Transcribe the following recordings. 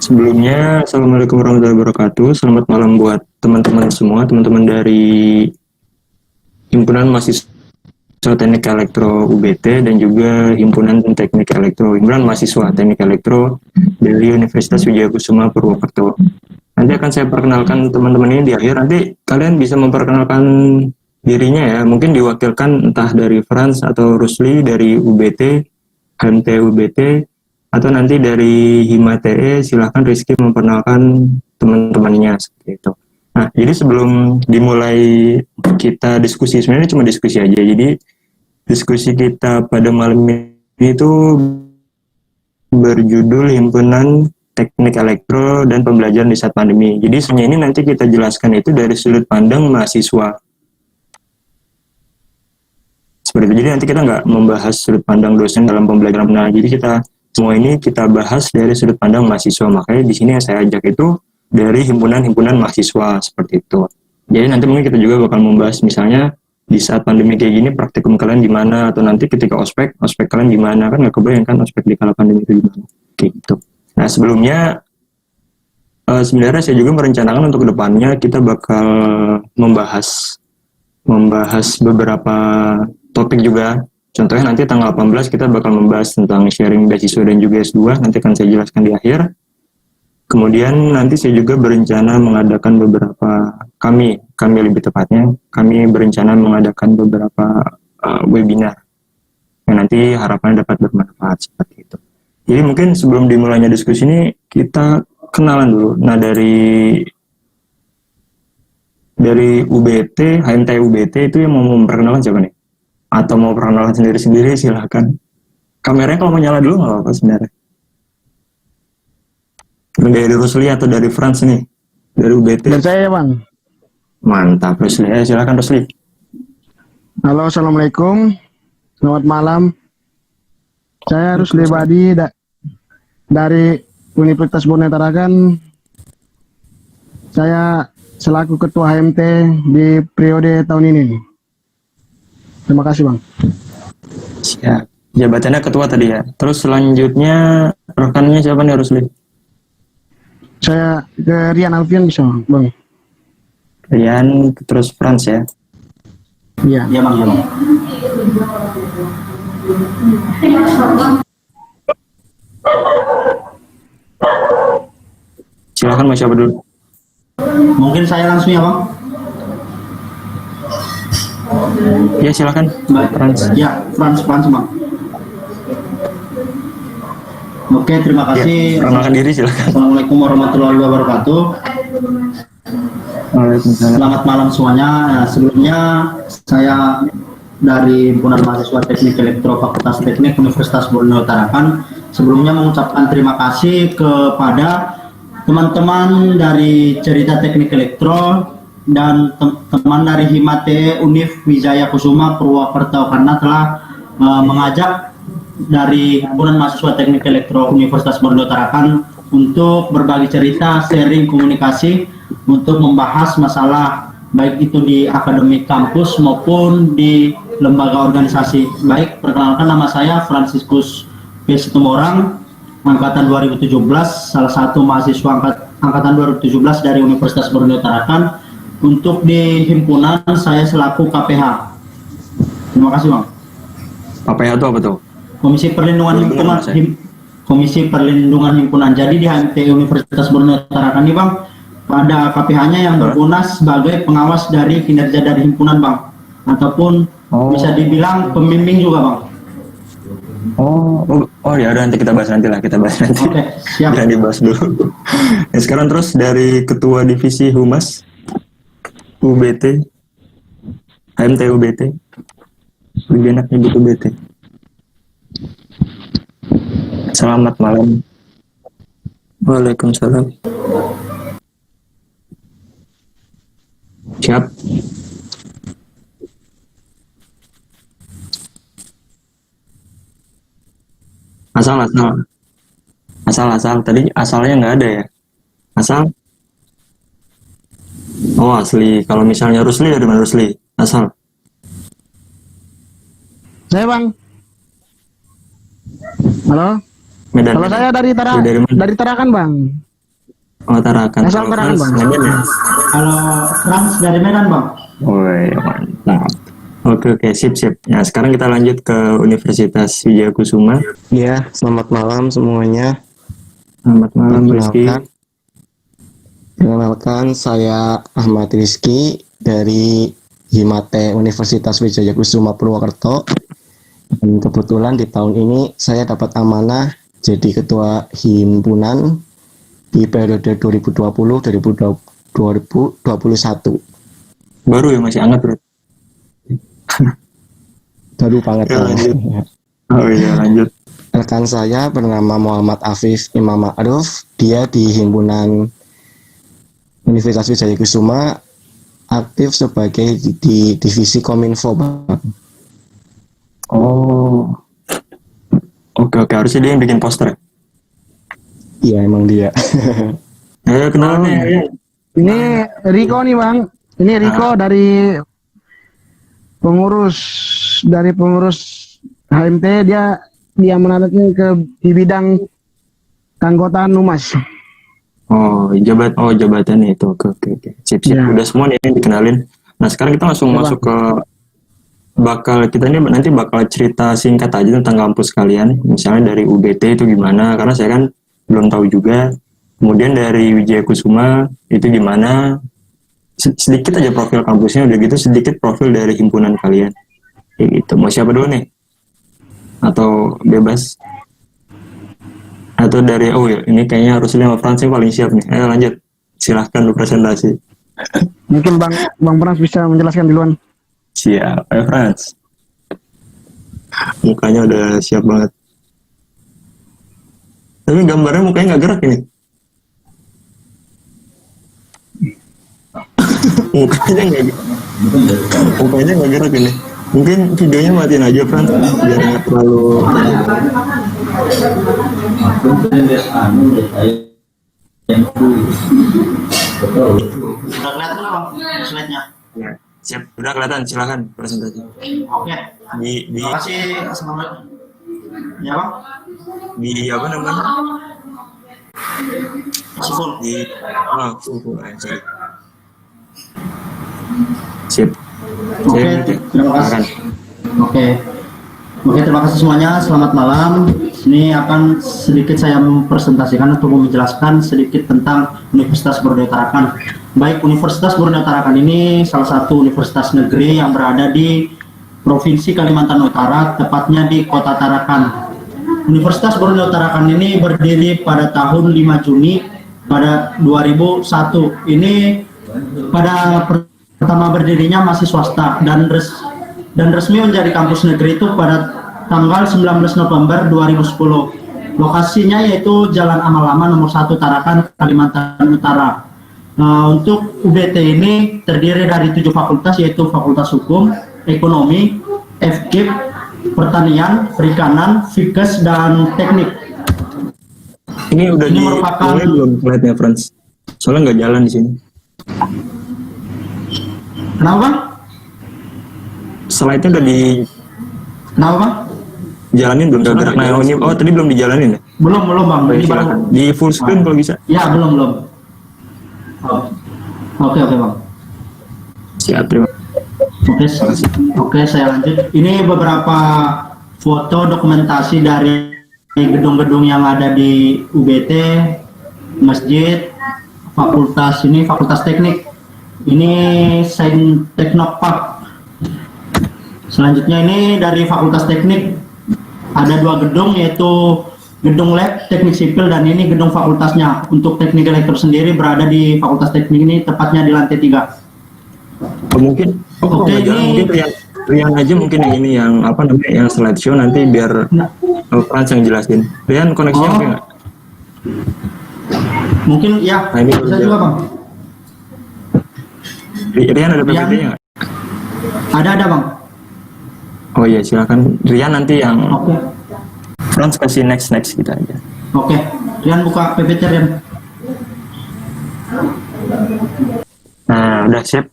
Sebelumnya, Assalamualaikum warahmatullahi wabarakatuh. Selamat malam buat teman-teman semua, teman-teman dari Himpunan Mahasiswa Teknik Elektro UBT dan juga Himpunan Teknik Elektro, Himpunan Mahasiswa Teknik Elektro dari Universitas Wijayakusuma Purwokerto. Nanti akan saya perkenalkan teman-teman ini di akhir. Nanti kalian bisa memperkenalkan dirinya ya. Mungkin diwakilkan entah dari Franz atau Rusli dari UBT, HMT UBT, atau nanti dari Hima TE. Silahkan Rizky memperkenalkan teman-temannya seperti itu. Nah, jadi sebelum dimulai kita diskusi, sebenarnya cuma diskusi aja. Jadi diskusi kita pada malam ini itu berjudul Himpunan Teknik Elektro dan Pembelajaran di saat Pandemi. Jadi sebenarnya ini nanti kita jelaskan itu dari sudut pandang mahasiswa. Seperti itu. Jadi nanti kita nggak membahas sudut pandang dosen dalam pembelajaran. Nah, jadi semua ini kita bahas dari sudut pandang mahasiswa. Makanya di sini yang saya ajak itu dari himpunan-himpunan mahasiswa seperti itu. Jadi nanti mungkin kita juga bakal membahas misalnya di saat pandemi kayak gini praktikum kalian gimana, atau nanti ketika ospek kalian gimana, kan nggak kebayang kan ospek di kala pandemi itu gimana kayak gitu. Nah sebelumnya sebenarnya saya juga merencanakan untuk kedepannya kita bakal membahas beberapa topik juga. Contohnya nanti tanggal 18 kita bakal membahas tentang sharing beasiswa dan juga S2, nanti akan saya jelaskan di akhir. Kemudian nanti saya juga berencana mengadakan kami lebih tepatnya, kami berencana mengadakan beberapa webinar yang nanti harapannya dapat bermanfaat seperti itu. Jadi mungkin sebelum dimulainya diskusi ini kita kenalan dulu. Nah dari UBT, HMT UBT itu yang mau memperkenalkan siapa nih? Atau mau perkenalan sendiri-sendiri silahkan. Kameranya kalau mau nyala dulu nggak apa-apa sebenarnya. Dari Rusli atau dari Franz nih? Dari UBT. Dan saya Bang. Mantap Rusli. Silakan Rusli. Halo, Assalamualaikum. Selamat malam. Saya Rusli Badi dari Universitas Borneo Tarakan. Saya selaku Ketua HMT di periode tahun ini. Terima kasih Bang. Siap. Jabatannya ketua tadi ya. Terus selanjutnya rekannya siapa nih Rusli? Saya ke Rian Alfian bisa Bang. Rian, terus Franz ya? Iya. Iya Bang, ya Bang. Silakan mau siapa dulu? Mungkin saya langsung ya Bang. Ya silakan. Franz. Ya, Franz Bang. Oke, terima kasih. Perkenalkan diri silakan. Assalamualaikum warahmatullahi wabarakatuh. Waalaikumsalam. Selamat malam semuanya. Nah, sebelumnya saya dari Himpunan Mahasiswa Teknik Elektro Fakultas Teknik Universitas Borneo Tarakan sebelumnya mengucapkan terima kasih kepada teman-teman dari Cerita Teknik Elektro dan teman dari Hima TE Univ Wijayakusuma Purwokerto karena telah mengajak dari Himpunan Mahasiswa Teknik Elektro Universitas Borneo Tarakan untuk berbagi cerita, sharing, komunikasi untuk membahas masalah baik itu di akademik kampus maupun di lembaga organisasi. Baik, perkenalkan nama saya Franciscus P. Situmorang, angkatan 2017, salah satu mahasiswa angkatan 2017 dari Universitas Borneo Tarakan. Untuk di himpunan saya selaku KPH. Terima kasih Bang. KPH itu apa tuh? Komisi Perlindungan Himpunan. Komisi Perlindungan Himpunan. Jadi di HMT Universitas Borneo Tarakan ini Bang, pada KPH-nya yang berguna sebagai pengawas dari kinerja dari himpunan Bang, ataupun bisa dibilang pembimbing juga Bang. Oh ya udah nanti kita bahas nanti. Oke, siap. Jangan dibahas dulu. Nah, sekarang terus dari Ketua Divisi Humas UBT, HMT UBT, lebih enak nyebut UBT. Selamat malam. Waalaikumsalam. Siap. Asal. Tadi asalnya nggak ada ya? Asal? Oh asli. Kalau misalnya Rusli dari mana Rusli? Asal. Saya Bang. Halo. Medan. Kalau saya dari Dari mana? dari Tarakan Bang. Oh, Tarakan. Asal Kalau Tarakan, Frans, Bang. Medan ya? Kalau Frans dari Medan, Bang. Woi, mantap. Oke, sip. Nah, sekarang kita lanjut ke Universitas Wijayakusuma. Ya, selamat malam semuanya. Selamat malam, Rizky. Perkenalkan, saya Ahmad Rizky dari Himate Universitas Wijayakusuma Purwokerto. Dan kebetulan di tahun ini saya dapat amanah jadi ketua himpunan di periode 2020-2021. Baru ya, masih hangat, bro. Baru banget. Ya, lanjut. Oh iya, lanjut. Rekan saya bernama Muhammad Afif Imam Ma'ruf. Dia di himpunan Universitas Wijayakusuma aktif sebagai di divisi Kominfo, Bang. Oh. Oke, harusnya dia yang bikin poster. Iya, emang dia. Ayo kenalan ya. Ini Riko nih Bang. Ini Riko dari pengurus HMT, dia menandatkan di bidang keanggotaan Humas. Jabatannya itu. Oke. Sip. Ya. Udah semua nih yang dikenalin. Nah, sekarang kita langsung masuk ke kita ini nanti bakal cerita singkat aja tentang kampus kalian. Misalnya dari UBT itu gimana, karena saya kan belum tahu juga. Kemudian dari Wijayakusuma itu gimana, sedikit aja profil kampusnya, udah gitu sedikit profil dari himpunan kalian. Kayak gitu. Mau siapa dulu nih? Atau bebas? Atau dari, ini kayaknya harus sama Frans yang paling siap nih. Ayo lanjut, silahkan lu presentasi. Mungkin Bang Frans bisa menjelaskan duluan. Siap, ayo Frans. Mukanya udah siap banget. Tapi gambarnya mukanya nggak gerak ini. Mukanya nggak gerak ini. Mungkin videonya matiin aja Frans, biar nggak terlalu. Udah kelihatan nggak, Bang, slide-nya? Ya, siap, udah kelihatan. Silakan presentasi. Oke. Di Terima kasih. Assalamualaikum. Ya, Bang. di apa namanya? Masih full. Sorry. Sip. Oke, terima kasih. Oke, terima kasih semuanya. Selamat malam. Ini akan sedikit saya mempresentasikan atau menjelaskan sedikit tentang Universitas Borneo Tarakan. Baik, Universitas Borneo Tarakan ini salah satu universitas negeri yang berada di Provinsi Kalimantan Utara, tepatnya di Kota Tarakan. Universitas Borneo Tarakan ini berdiri pada tahun 5 Juni pada 2001. Ini pada pertama berdirinya masih swasta dan resmi menjadi kampus negeri itu pada tanggal 19 November 2010. Lokasinya yaitu Jalan Amal Lama nomor 1 Tarakan, Kalimantan Utara. Untuk UBT ini terdiri dari 7 fakultas, yaitu Fakultas Hukum, Ekonomi, FKIP, Pertanian, Perikanan, Fikes, dan Teknik. Ini udah merupakan belum slide-nya Frans? Soalnya nggak jalan di sini. Kenapa, Bang? Slide-nya udah Kenapa, Bang? dijalanin belum gerak. Nah, tadi belum dijalanin ya? Belum, Bang. Ini baru. Silakan. Di full screen kalau bisa. Ya, belum. Oke, Bang. Siap, terima kasih. Oke, saya lanjut. Ini beberapa foto dokumentasi dari gedung-gedung yang ada di UBT, masjid, fakultas teknik. Ini Saint Teknopark. Selanjutnya ini dari fakultas teknik ada 2 gedung, yaitu gedung lab teknik sipil dan ini gedung fakultasnya. Untuk teknik elektro sendiri berada di fakultas teknik ini, tepatnya di lantai 3. Mungkin mungkin Rian aja mungkin yang ini yang apa namanya yang slideshow, nanti biar Frans yang jelasin. Rian koneksinya oke nggak? Mungkin ya. Nah, ini Bisa juga, Bang. Rian ada PPT-nya nggak? Ada, Bang. Oh iya, silakan Rian, nanti yang Oke. Frans kasih next kita aja. Oke. Rian buka PPT, Rian. Nah, udah siap.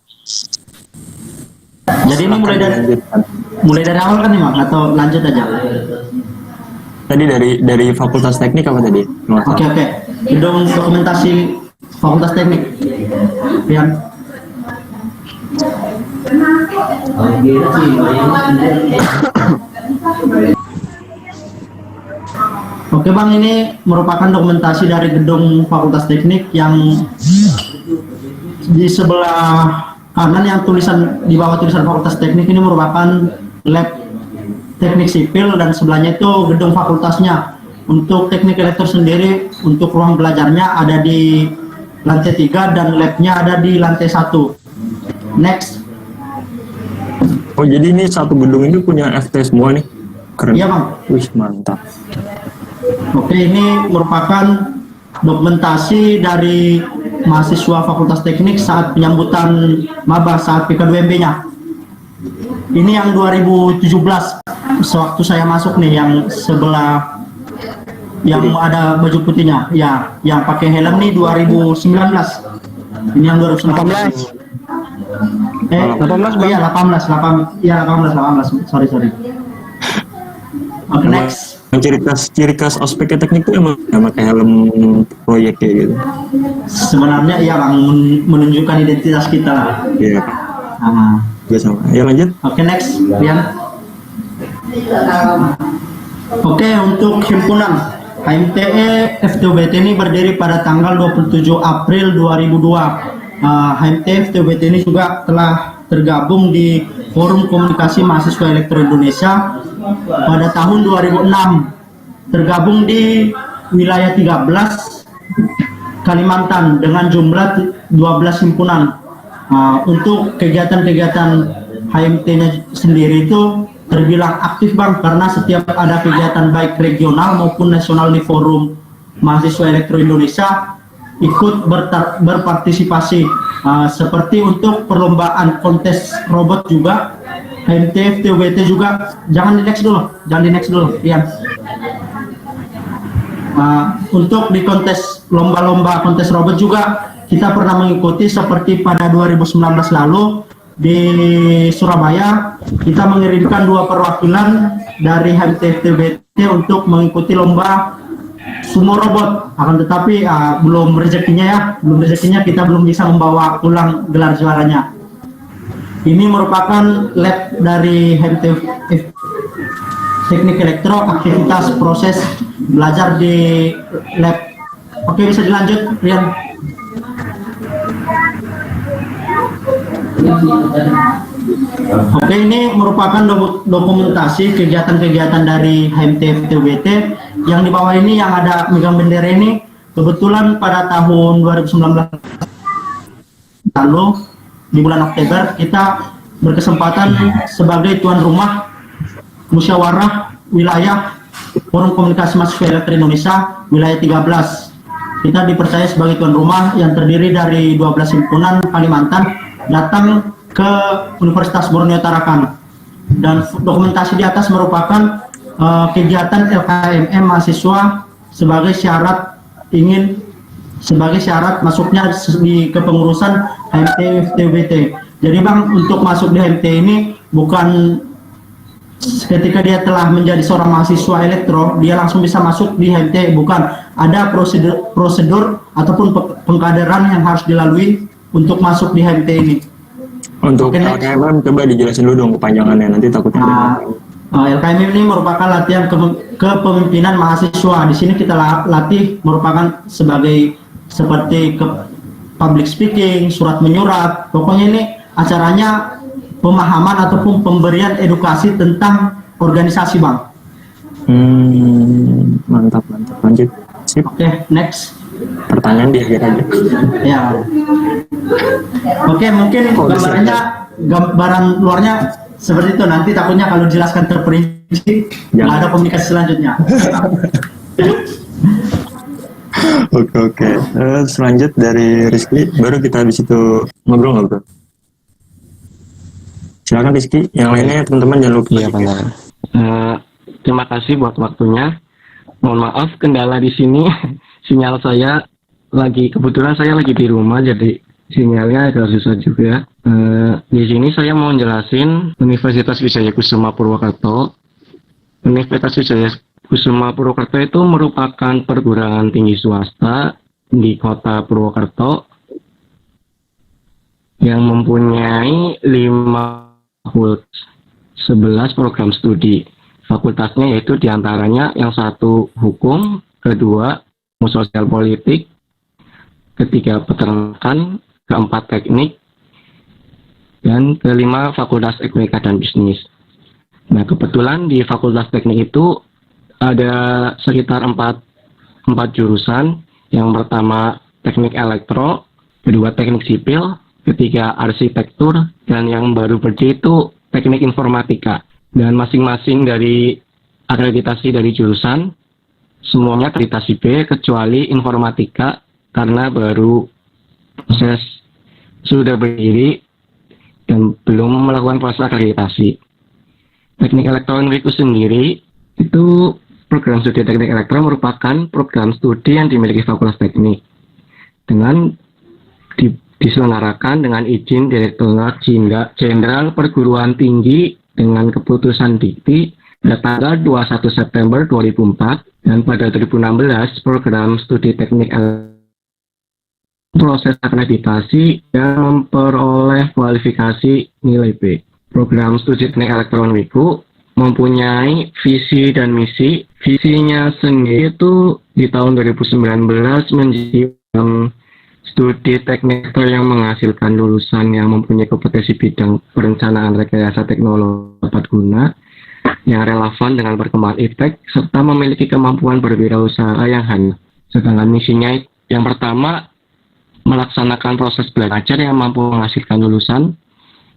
Jadi ini mulai dari awal kan nih, Bang, atau lanjut aja? Tadi dari Fakultas Teknik apa tadi? Oke. Gedung dokumentasi Fakultas Teknik. Rian. Oke Bang, ini merupakan dokumentasi dari gedung Fakultas Teknik yang di sebelah kanan yang tulisan di bawah tulisan Fakultas Teknik ini merupakan lab teknik sipil dan sebelahnya itu gedung fakultasnya. Untuk teknik elektro sendiri untuk ruang belajarnya ada di lantai 3 dan labnya ada di lantai 1. Next. Oh jadi ini satu gedung ini punya FT semua nih? Keren. Iya Bang. Wih mantap. Oke, ini merupakan dokumentasi dari mahasiswa Fakultas Teknik saat penyambutan maba saat PK2MB-nya. Ini yang 2017, sewaktu saya masuk nih, yang sebelah yang ada baju putihnya, ya, yang pakai helm nih 2019. Ini yang 2019. 18 oh iya 18, sorry. Oke, next. Ciri khas ospeknya teknik itu emang pakai helm proyek kayak gitu. Sebenarnya iya Bang, menunjukkan identitas kita lah. Iya. Nah. Juga sama. Ya lanjut. Oke, next, Rian. Oke, untuk himpunan HMTE FTUBT ini berdiri pada tanggal 27 April 2002. HMTE FTUBT ini juga telah tergabung di Forum Komunikasi Mahasiswa Elektro Indonesia pada tahun 2006. Tergabung di wilayah 13 Kalimantan dengan jumlah 12 himpunan. Untuk kegiatan-kegiatan HMT-nya sendiri itu terbilang aktif Bang, karena setiap ada kegiatan baik regional maupun nasional di Forum Mahasiswa Elektro Indonesia ikut berpartisipasi, seperti untuk perlombaan kontes robot juga. HMT FTUBT juga jangan di next dulu Rian. Untuk di kontes lomba-lomba kontes robot juga kita pernah mengikuti, seperti pada 2019 lalu di Surabaya kita mengirimkan 2 perwakilan dari HMT FTUBT untuk mengikuti lomba sumo robot. Akan tetapi belum rezekinya kita belum bisa membawa pulang gelar juaranya. Ini merupakan lab dari HMT Teknik Elektro, aktivitas proses belajar di lab. Oke, bisa dilanjut Rian. Oke, ini merupakan dokumentasi kegiatan-kegiatan dari HMT FTUBT. Yang di bawah ini yang ada megang bendera ini kebetulan pada tahun 2019 lalu di bulan Oktober kita berkesempatan sebagai tuan rumah musyawarah wilayah Forum Komunikasi Mahasiswa Elektro Indonesia wilayah 13. Kita dipercaya sebagai tuan rumah yang terdiri dari 12 himpunan Kalimantan datang ke Universitas Borneo Tarakan. Dan dokumentasi di atas merupakan kegiatan LKMM mahasiswa sebagai syarat masuknya di kepengurusan HMT FTUBT. Jadi Bang, untuk masuk di HMT ini bukan ketika dia telah menjadi seorang mahasiswa elektro dia langsung bisa masuk di HMT, bukan. Ada prosedur ataupun pengkaderan yang harus dilalui untuk masuk di HMT ini. Untuk LKMM coba dijelasin dulu dong kepanjangannya, nanti takutnya LKMM ini merupakan latihan kepemimpinan mahasiswa. Di sini kita latih merupakan seperti public speaking, surat menyurat. Pokoknya ini acaranya pemahaman ataupun pemberian edukasi tentang organisasi Bang. Mantap. Lanjut. Sip. Oke, next. Pertanyaan di akhir aja. Ya. Oke, mungkin gambaran luarnya seperti itu. Nanti takutnya kalau dijelaskan terperinci nggak ada komunikasi selanjutnya. Oke. Selanjut dari Rizky, baru kita habis itu ngobrol. Silakan Rizky. Yang lainnya teman-teman jangan lupa. Iya benar. Terima kasih buat waktunya. Mohon maaf kendala di sini. Sinyal saya kebetulan saya lagi di rumah, jadi sinyalnya agak susah juga. Di sini saya mau jelasin Universitas Wijaya Kusuma Purwokerto. Universitas Wijaya Kusuma Purwokerto itu merupakan perguruan tinggi swasta di kota Purwokerto yang mempunyai 11 program studi. Fakultasnya yaitu diantaranya yang satu hukum, kedua ilmu sosial politik, ketiga peternakan, keempat teknik, dan kelima fakultas ekonomika dan bisnis. Nah, kebetulan di fakultas teknik itu ada sekitar empat jurusan. Yang pertama teknik elektro, kedua teknik sipil, ketiga arsitektur, dan yang baru berdiri itu teknik informatika. Dan masing-masing dari akreditasi dari jurusan semuanya akreditasi B kecuali informatika karena baru proses sudah berdiri dan belum melakukan proses akreditasi. Teknik elektronik itu sendiri itu program studi teknik elektro merupakan program studi yang dimiliki Fakultas Teknik dengan diselenggarakan dengan izin Direktorat Jenderal Perguruan Tinggi dengan keputusan Dikti pada tanggal 21 September 2004 dan pada 2016 program studi teknik proses akreditasi dan memperoleh kualifikasi nilai B. Program studi teknik elektronik mempunyai visi dan misi. Visinya sendiri itu di tahun 2019 menjadi studi teknik yang menghasilkan lulusan yang mempunyai kompetensi bidang perencanaan rekayasa teknologi tepat guna yang relevan dengan perkembangan iptek serta memiliki kemampuan berwirausaha yang handal. Sedangkan misinya yang pertama melaksanakan proses belajar yang mampu menghasilkan lulusan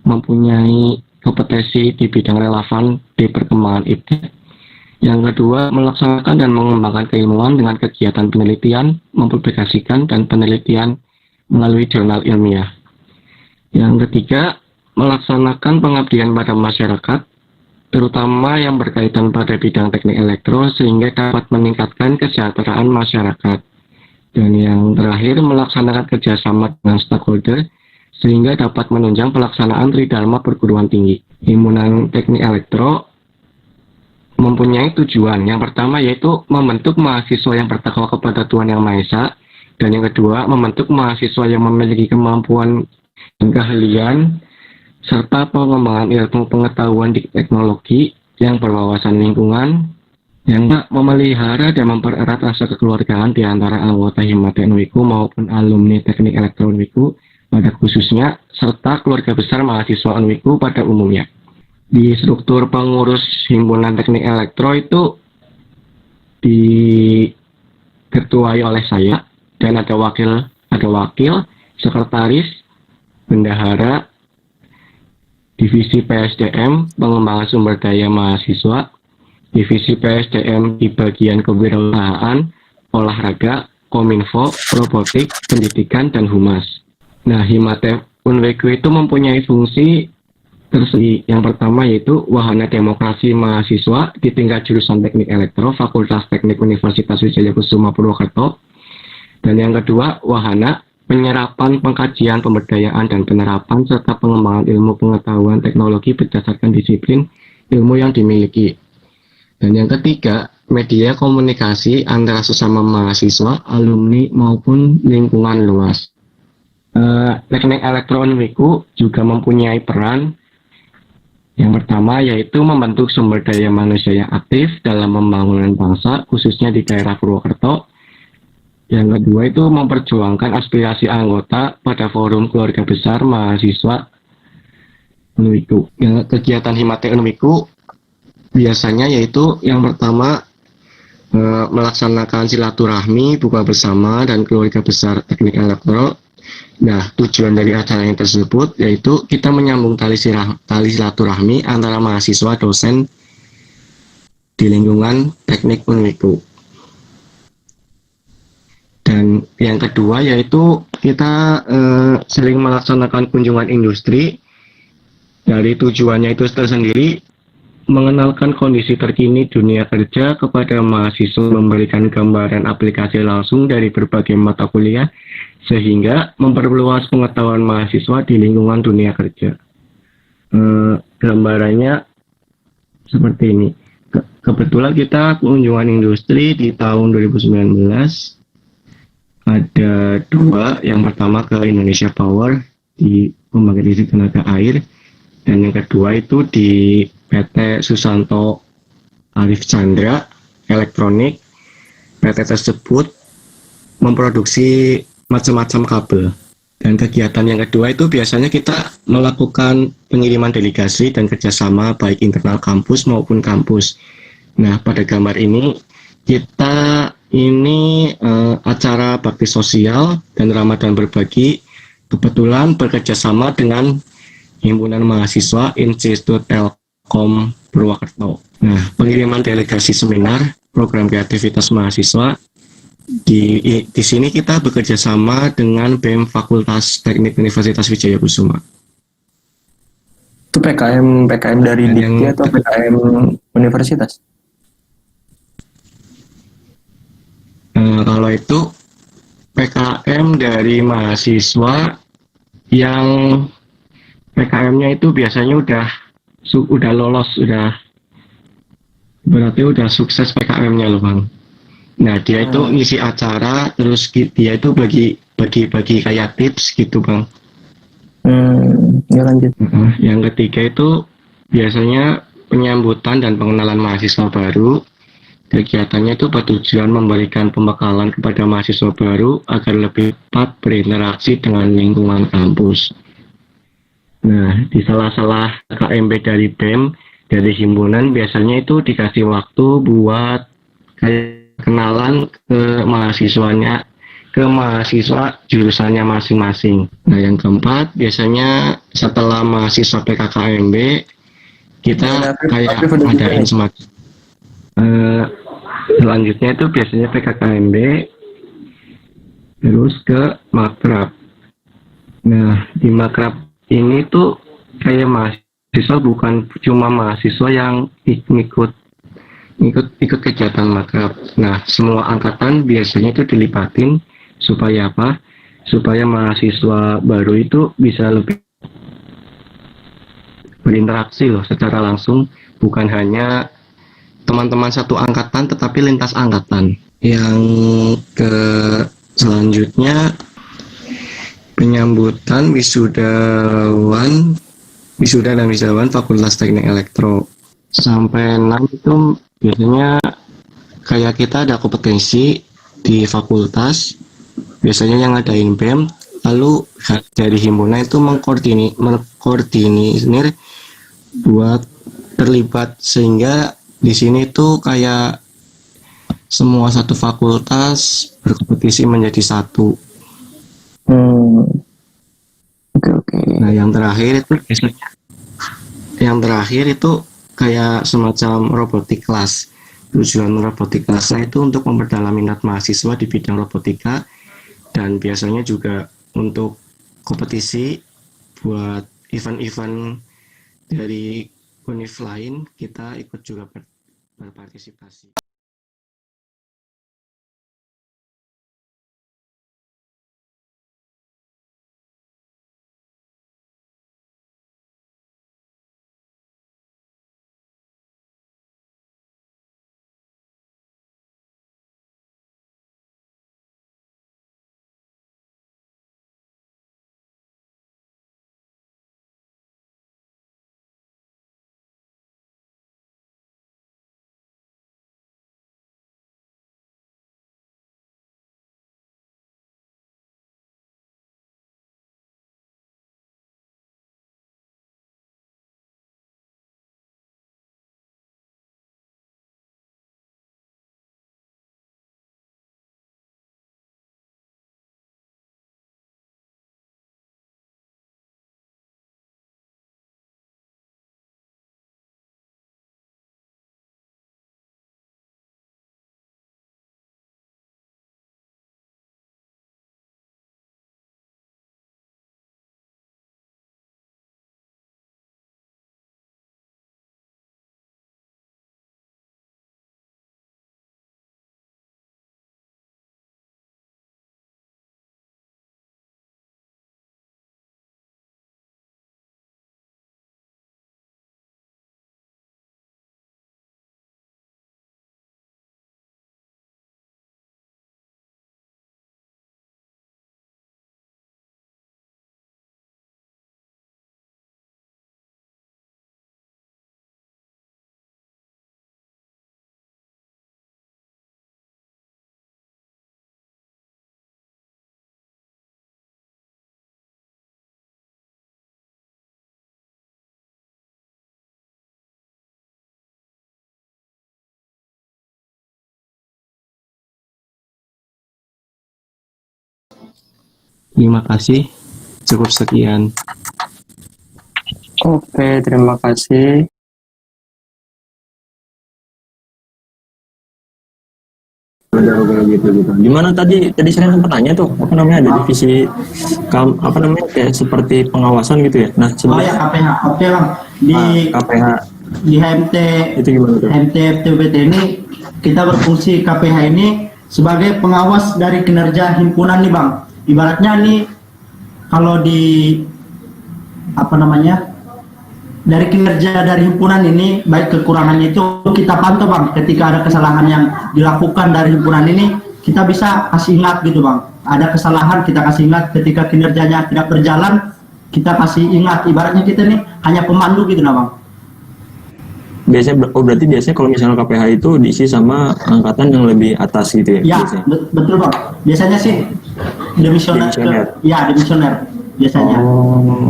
mempunyai kompetensi di bidang relevan di perkembangan iptek. Yang kedua, melaksanakan dan mengembangkan keilmuan dengan kegiatan penelitian, mempublikasikan dan penelitian melalui jurnal ilmiah. Yang ketiga, melaksanakan pengabdian pada masyarakat, terutama yang berkaitan pada bidang teknik elektro sehingga dapat meningkatkan kesejahteraan masyarakat. Dan yang terakhir, melaksanakan kerjasama dengan stakeholder sehingga dapat menunjang pelaksanaan tridharma perguruan tinggi. Himpunan Teknik Elektro mempunyai tujuan. Yang pertama yaitu membentuk mahasiswa yang bertakwa kepada Tuhan Yang Maha Esa, dan yang kedua membentuk mahasiswa yang memiliki kemampuan dan keahlian serta pengembangan ilmu pengetahuan di teknologi yang berwawasan lingkungan, yang memelihara dan mempererat rasa kekeluargaan di antara anggota Himate Unwiku maupun alumni Teknik Elektro Unwiku pada khususnya serta keluarga besar mahasiswa Unwiku pada umumnya. Di struktur pengurus Himpunan Teknik Elektro itu diketuai oleh saya dan ada wakil, sekretaris, bendahara, divisi PSDM, pengembangan sumber daya mahasiswa, divisi PSDM di bagian kewirausahaan, olahraga, kominfo, robotik, pendidikan, dan humas. Nah, Himate Unwiku itu mempunyai fungsi tersegi. Yang pertama yaitu wahana demokrasi mahasiswa di tingkat jurusan Teknik Elektro Fakultas Teknik Universitas Wijaya Kusuma Purwokerto. Dan yang kedua, wahana penyerapan pengkajian, pemberdayaan, dan penerapan serta pengembangan ilmu pengetahuan teknologi berdasarkan disiplin ilmu yang dimiliki. Dan yang ketiga, media komunikasi antara sesama mahasiswa, alumni, maupun lingkungan luas. Teknik Elektro Unwiku juga mempunyai peran yang pertama yaitu membentuk sumber daya manusia yang aktif dalam pembangunan bangsa, khususnya di daerah Purwokerto. Yang kedua itu memperjuangkan aspirasi anggota pada forum keluarga besar mahasiswa Unwiku. Yang kegiatan Himate Unwiku biasanya yaitu yang pertama melaksanakan silaturahmi, buka bersama, dan keluarga besar Teknik Elektro. Nah, tujuan dari acara yang tersebut yaitu kita menyambung tali silaturahmi antara mahasiswa dosen di lingkungan Teknik Unwiku. Dan yang kedua yaitu kita sering melaksanakan kunjungan industri. Dari tujuannya itu tersendiri mengenalkan kondisi terkini dunia kerja kepada mahasiswa, memberikan gambaran aplikasi langsung dari berbagai mata kuliah sehingga memperluas pengetahuan mahasiswa di lingkungan dunia kerja. Gambarannya seperti ini. Kebetulan kita kunjungan industri di tahun 2019. ada dua. Yang pertama ke Indonesia Power di pembangkit listrik tenaga air, dan yang kedua itu di PT Susanto Arif Chandra Elektronik. PT tersebut memproduksi macam-macam kabel. Dan kegiatan yang kedua itu biasanya kita melakukan pengiriman delegasi dan kerjasama baik internal kampus maupun kampus. Nah, pada gambar ini kita ini acara bakti sosial dan Ramadan berbagi kebetulan bekerjasama dengan Himpunan Mahasiswa Institut Telkom Purwokerto. Nah, pengiriman delegasi seminar program kreativitas mahasiswa di sini kita bekerja sama dengan BEM Fakultas Teknik Universitas Wijaya Kusuma. Itu PKM dari Dan Dikti atau PKM universitas? Kalau itu PKM dari mahasiswa yang PKM-nya itu biasanya udah lolos, berarti udah sukses PKM-nya loh Bang. Nah, dia itu ngisi acara, terus dia itu bagi kayak tips gitu, Bang. Ya lanjut. Yang ketiga itu biasanya penyambutan dan pengenalan mahasiswa baru. Kegiatannya itu bertujuan memberikan pembekalan kepada mahasiswa baru agar lebih cepat berinteraksi dengan lingkungan kampus. Nah, di sela-sela KMB dari BEM, dari himpunan biasanya itu dikasih waktu buat kayak kenalan ke mahasiswa jurusannya masing-masing. Nah, yang keempat biasanya setelah mahasiswa PKKMB kita kayak adain semacam selanjutnya itu biasanya PKKMB terus ke makrab. Nah, di makrab ini tuh kayak mahasiswa bukan cuma mahasiswa yang ikut kegiatan makrab. Nah, semua angkatan biasanya itu dilipatin supaya apa? Supaya mahasiswa baru itu bisa lebih berinteraksi loh secara langsung, bukan hanya teman-teman satu angkatan tetapi lintas angkatan. Yang ke selanjutnya penyambutan wisuda dan wisudawan Fakultas Teknik Elektro. Sampai 6 itu biasanya kayak kita ada kompetensi di fakultas, biasanya yang ngadain BEM, lalu dari himpunan itu mengkoordinir buat terlibat, sehingga di sini tuh kayak semua satu fakultas berkompetisi menjadi satu. Oke. Nah, yang terakhir itu kayak semacam robotik kelas. Tujuan robotik kelasnya itu untuk memperdalam minat mahasiswa di bidang robotika, dan biasanya juga untuk kompetisi buat event-event dari univ lain, kita ikut juga berpartisipasi. Terima kasih. Cukup sekian. Oke, terima kasih. Kalau gitu. Gimana tadi saya sempat tanya tuh, apa namanya, ada divisi apa namanya, kayak seperti pengawasan gitu ya. Nah, Oh ya, sebenarnya KPH. Oke bang, di KPH di HMT itu gimana tuh? HMT FTUBT ini kita berfungsi KPH ini sebagai pengawas dari kinerja himpunan nih bang. Ibaratnya nih kalau di apa namanya, dari kinerja dari himpunan ini, baik kekurangannya itu kita pantau bang. Ketika ada kesalahan yang dilakukan dari himpunan ini, kita bisa kasih ingat gitu bang. Ada kesalahan kita kasih ingat, ketika kinerjanya tidak berjalan kita kasih ingat. Ibaratnya kita nih hanya pemandu gitu nah bang. Biasanya, berarti biasanya kalau misalnya KPH itu diisi sama angkatan yang lebih atas gitu ya? Ya, Biasanya. betul bang. Biasanya sih demisioner. Demisioner. Ya, demisioner biasanya.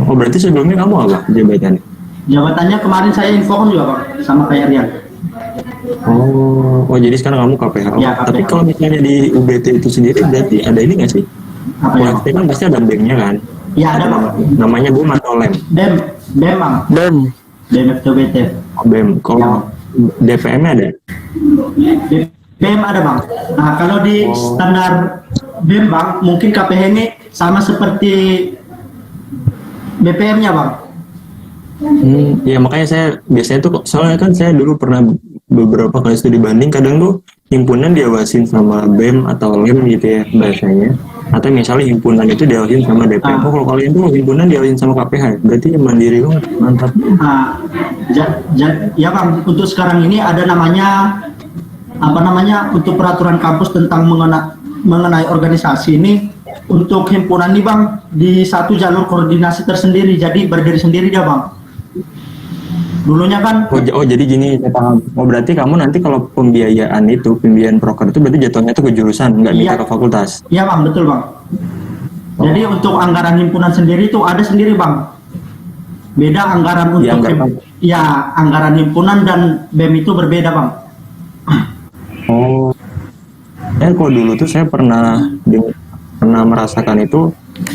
Oh, berarti sebelumnya kamu apa jabatannya? Jabatannya kemarin saya infokan juga bang, sama kayak Rian. Oh, jadi sekarang kamu KPH. Ya, KPH. Tapi kalau misalnya di UBT itu sendiri berarti ada ini nggak sih? Apa ya? UBT kan pasti ada BEM-nya kan? Ya ada bang. Namanya BEM atau LEM? BEM bang. BEM FTUBT. Oh, BEM. Kalau DPM-nya ada? BEM ada bang. Nah kalau di standar BEM bang, mungkin KPH ini sama seperti BPM-nya bang. Ya makanya saya biasanya tuh, soalnya kan saya dulu pernah beberapa kali studi banding, kadang tuh himpunan diawasin sama BEM atau LEM gitu ya bahasanya, atau misalnya himpunan itu diawasin sama DPM. Kalau kalian tuh himpunan diawasin sama KPH, berarti mandiri banget, mantap. Nah, ya bang, untuk sekarang ini ada namanya apa namanya, untuk peraturan kampus tentang mengenai organisasi ini, untuk himpunan ini bang di satu jalur koordinasi tersendiri, jadi berdiri sendiri dia bang. Dulunya kan Oh, jadi gini, saya paham. Oh, berarti kamu nanti kalau pembiayaan proker itu berarti jatuhnya itu ke jurusan, nggak minta Iya. ke fakultas. iya bang, betul bang. Jadi untuk anggaran himpunan sendiri itu ada sendiri bang. Beda anggaran untuk Iya, anggaran. ya anggaran himpunan dan BEM itu berbeda bang. Oh, kalau dulu tuh saya pernah merasakan itu,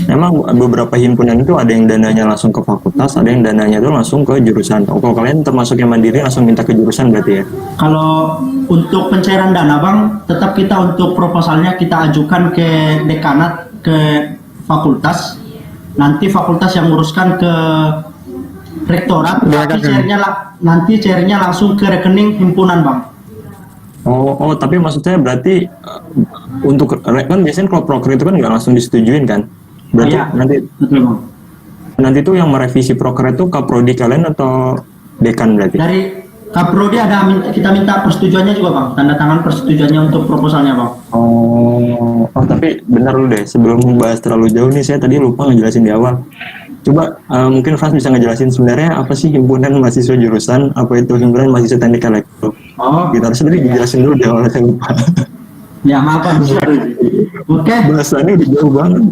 memang beberapa himpunan itu ada yang dananya langsung ke fakultas, ada yang dananya itu langsung ke jurusan. Oh, kalau kalian termasuk yang mandiri langsung minta ke jurusan berarti ya? Kalau untuk pencairan dana bang, tetap kita untuk proposalnya kita ajukan ke dekanat, ke fakultas. Nanti fakultas yang nguruskan ke rektorat. Nanti cairnya langsung ke rekening himpunan bang. Oh, tapi maksud saya berarti untuk kan biasanya kalau proker itu kan nggak langsung disetujuin kan? Berarti Iya, nanti betul bang. nanti tuh yang merevisi proker itu kaprodi kalian atau dekan berarti? Dari Kaprodi kita minta persetujuannya juga bang, tanda tangan persetujuannya untuk proposalnya bang. Oh, tapi benar lu deh, sebelum membahas terlalu jauh nih, saya tadi lupa ngejelasin di awal. Coba mungkin Frans bisa ngejelasin sebenarnya apa sih himpunan mahasiswa jurusan, apa itu himpunan mahasiswa teknik elektro. Oh, Kita harus tadi dijelasin dulu di awal, saya lupa. ya maaf bang. Oke. Bahasannya udah jauh banget.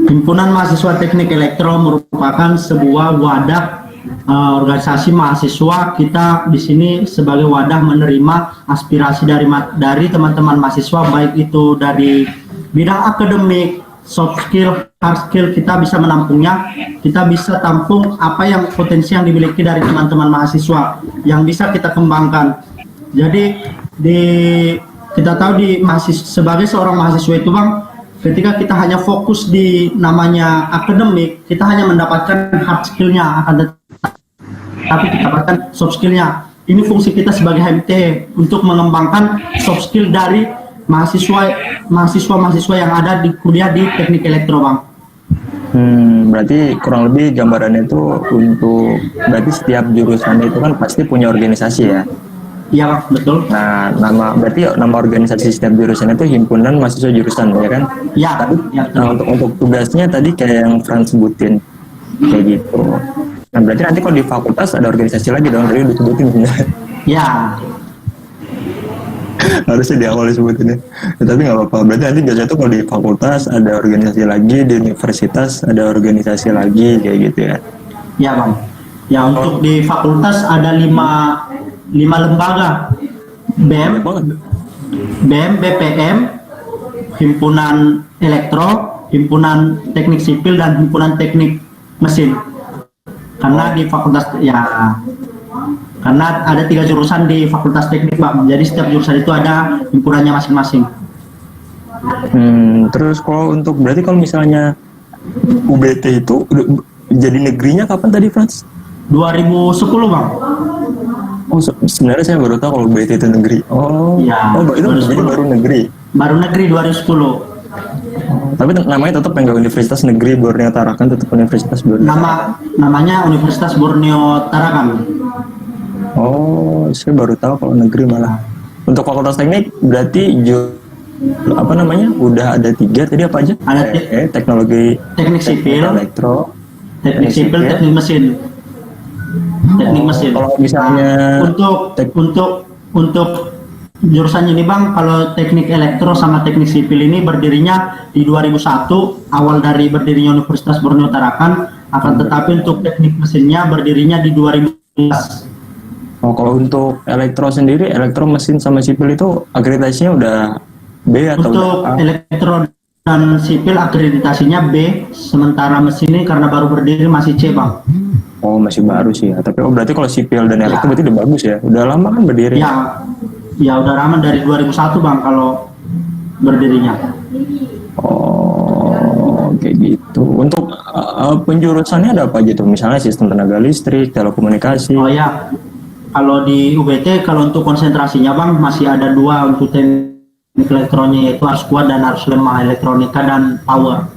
Himpunan Mahasiswa Teknik Elektro merupakan sebuah wadah organisasi mahasiswa. Kita di sini sebagai wadah menerima aspirasi dari teman-teman mahasiswa, baik itu dari bidang akademik, soft skill, hard skill, kita bisa menampungnya. Kita bisa tampung apa yang potensi yang dimiliki dari teman-teman mahasiswa yang bisa kita kembangkan. Jadi kita tahu sebagai seorang mahasiswa itu bang, ketika kita hanya fokus di namanya akademik, kita hanya mendapatkan hard skill-nya, tapi kita dapatkan soft skill-nya. Ini fungsi kita sebagai HMT untuk mengembangkan soft skill dari mahasiswa yang ada di kuliah di teknik elektro bang. Berarti kurang lebih gambarannya itu berarti setiap jurusan itu kan pasti punya organisasi ya? Iya bang, betul. Nah, nama organisasi setiap jurusan itu himpunan mahasiswa jurusan, ya kan? Iya. Tapi Ya, untuk tugasnya tadi kayak yang Frans sebutin, kayak gitu. Nah, berarti nanti kalau di fakultas ada organisasi lagi dong, tadi udah sebutin sebenarnya. ya. Harusnya di awal disebutin ya. Tapi nggak apa-apa. Berarti nanti biasanya tuh kalau di fakultas ada organisasi lagi, di universitas ada organisasi lagi, kayak gitu ya. Ya bang. Ya untuk di fakultas ada lima lembaga, BEM, Banget. BEM, BPM, Himpunan Elektro, himpunan teknik sipil dan himpunan teknik mesin. Karena di fakultas karena ada 3 jurusan di fakultas teknik, Bang. Jadi setiap jurusan itu ada himpunannya masing-masing. Terus berarti kalau misalnya UBT itu jadi negerinya kapan tadi, Frans? 2010, Bang. Oh, sebenarnya saya baru tahu kalau UBT itu negeri. Ya, itu jadi baru negeri. Baru negeri 2010. Tapi namanya tetap enggak Universitas Negeri Borneo Tarakan, tetap Universitas Borneo. Namanya Universitas Borneo Tarakan. Oh, saya baru tahu kalau negeri malah. Untuk fakultas teknik berarti udah ada 3 tadi apa aja? Ada teknologi, teknik sipil, elektro, teknik sipil, teknik mesin. Teknik mesin. Kalau misalnya untuk jurusan ini, Bang, kalau teknik elektro sama teknik sipil ini berdirinya di 2001, awal dari berdirinya Universitas Borneo Tarakan, akan tetapi untuk teknik mesinnya berdirinya di 2011. Oh, kalau untuk elektro sendiri, elektro, mesin sama sipil itu akreditasinya udah B atau untuk udah A? Elektro dan sipil akreditasinya B, sementara mesin ini karena baru berdiri masih C, Bang. Oh, masih baru sih ya. Tapi berarti kalau sipil dan elektro berarti udah bagus ya. Udah lama kan berdiri? Ya udah lama, dari 2001, Bang, kalau berdirinya. Oh, kayak gitu. Untuk penjurusannya ada apa aja tuh? Misalnya sistem tenaga listrik, telekomunikasi. Oh ya, kalau di UBT, kalau untuk konsentrasinya, Bang, masih ada 2 untuk teknik elektroniknya, yaitu arus kuat dan arus lemah, elektronika dan power.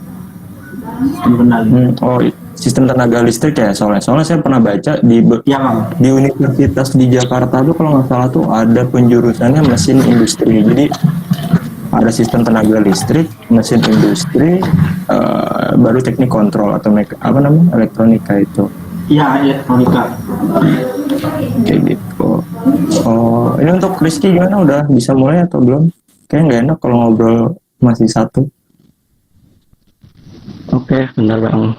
Sistem kendali. Sistem tenaga listrik ya, soalnya saya pernah baca di universitas di Jakarta tuh kalau nggak salah tuh ada penjurusannya mesin industri. Jadi ada sistem tenaga listrik, mesin industri, baru teknik kontrol atau elektronika itu. Iya, elektronika. Kayak gitu. Oh, ini untuk Rizky gimana? Udah bisa mulai atau belum? Kayaknya nggak enak kalau ngobrol masih satu. Oke, benar, Bang.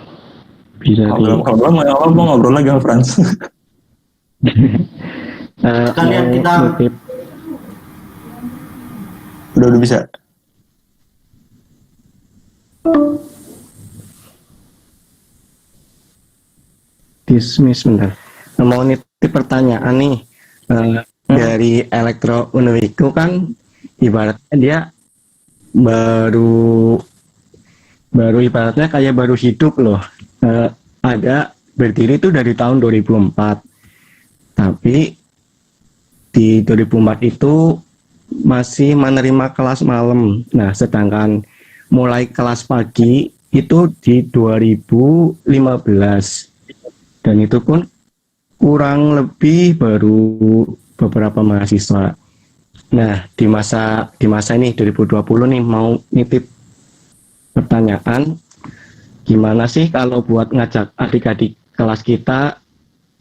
Bisa kalau belum mau ngobrol lagi sama Frans. Sekalian kita udah bisa. Dismiss, bentar. Mau nitip pertanyaan nih. Dari Elektro Unwiku kan ibaratnya dia baru ibaratnya kayak baru hidup loh. Ada berdiri itu dari tahun 2004, tapi di 2004 itu masih menerima kelas malam. Nah, sedangkan mulai kelas pagi itu di 2015, dan itu pun kurang lebih baru beberapa mahasiswa. Nah, di masa ini 2020 nih, mau nitip pertanyaan, gimana sih kalau buat ngajak adik-adik kelas kita